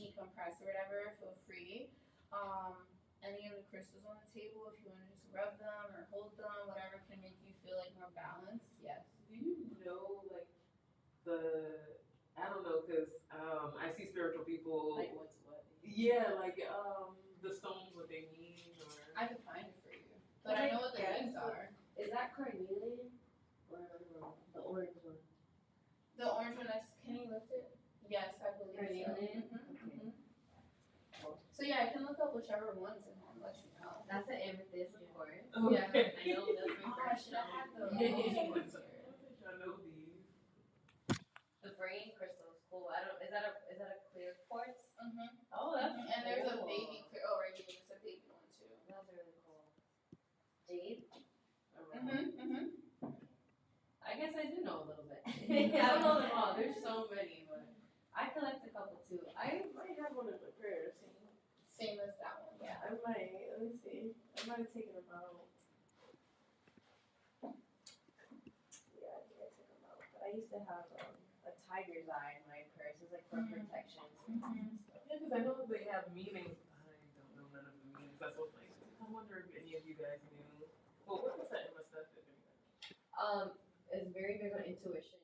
decompress or whatever, feel free. Any of the crystals on the table, if you want to just rub them or hold them, whatever can make you feel like more balanced. Yes. Do you know like I don't know, cause I see spiritual people. Like what's what? Yeah, like the stones what they mean or. I could find it for you, but I know what the names are. Is that carnelian or the orange one? The orange one is. Can you lift it? Yes, I believe Carnelian? so. So yeah, I can look up whichever ones and let you know. That's an amethyst, of course. Yeah. I know that's my I should have had those. I know these. The brain crystal is cool. Is that a clear quartz? Oh, that's And there's a cool. baby clear. Oh, right here, there's a baby one too. That's really cool. Jade? I guess I do know a little bit. I don't know them all. There's so many, but I collect a couple too. I might have one of the prayers. Same as that one. Yeah, I might. Let me see. I might have taken them out. Yeah, I think I took them out. But I used to have a tiger's eye in my purse. It's like for protection. Yeah, because I know they have meanings. I don't know none of the meanings. That's what like. I wonder if any of you guys knew. Well, what was that Emma stuff? It's very big on intuition.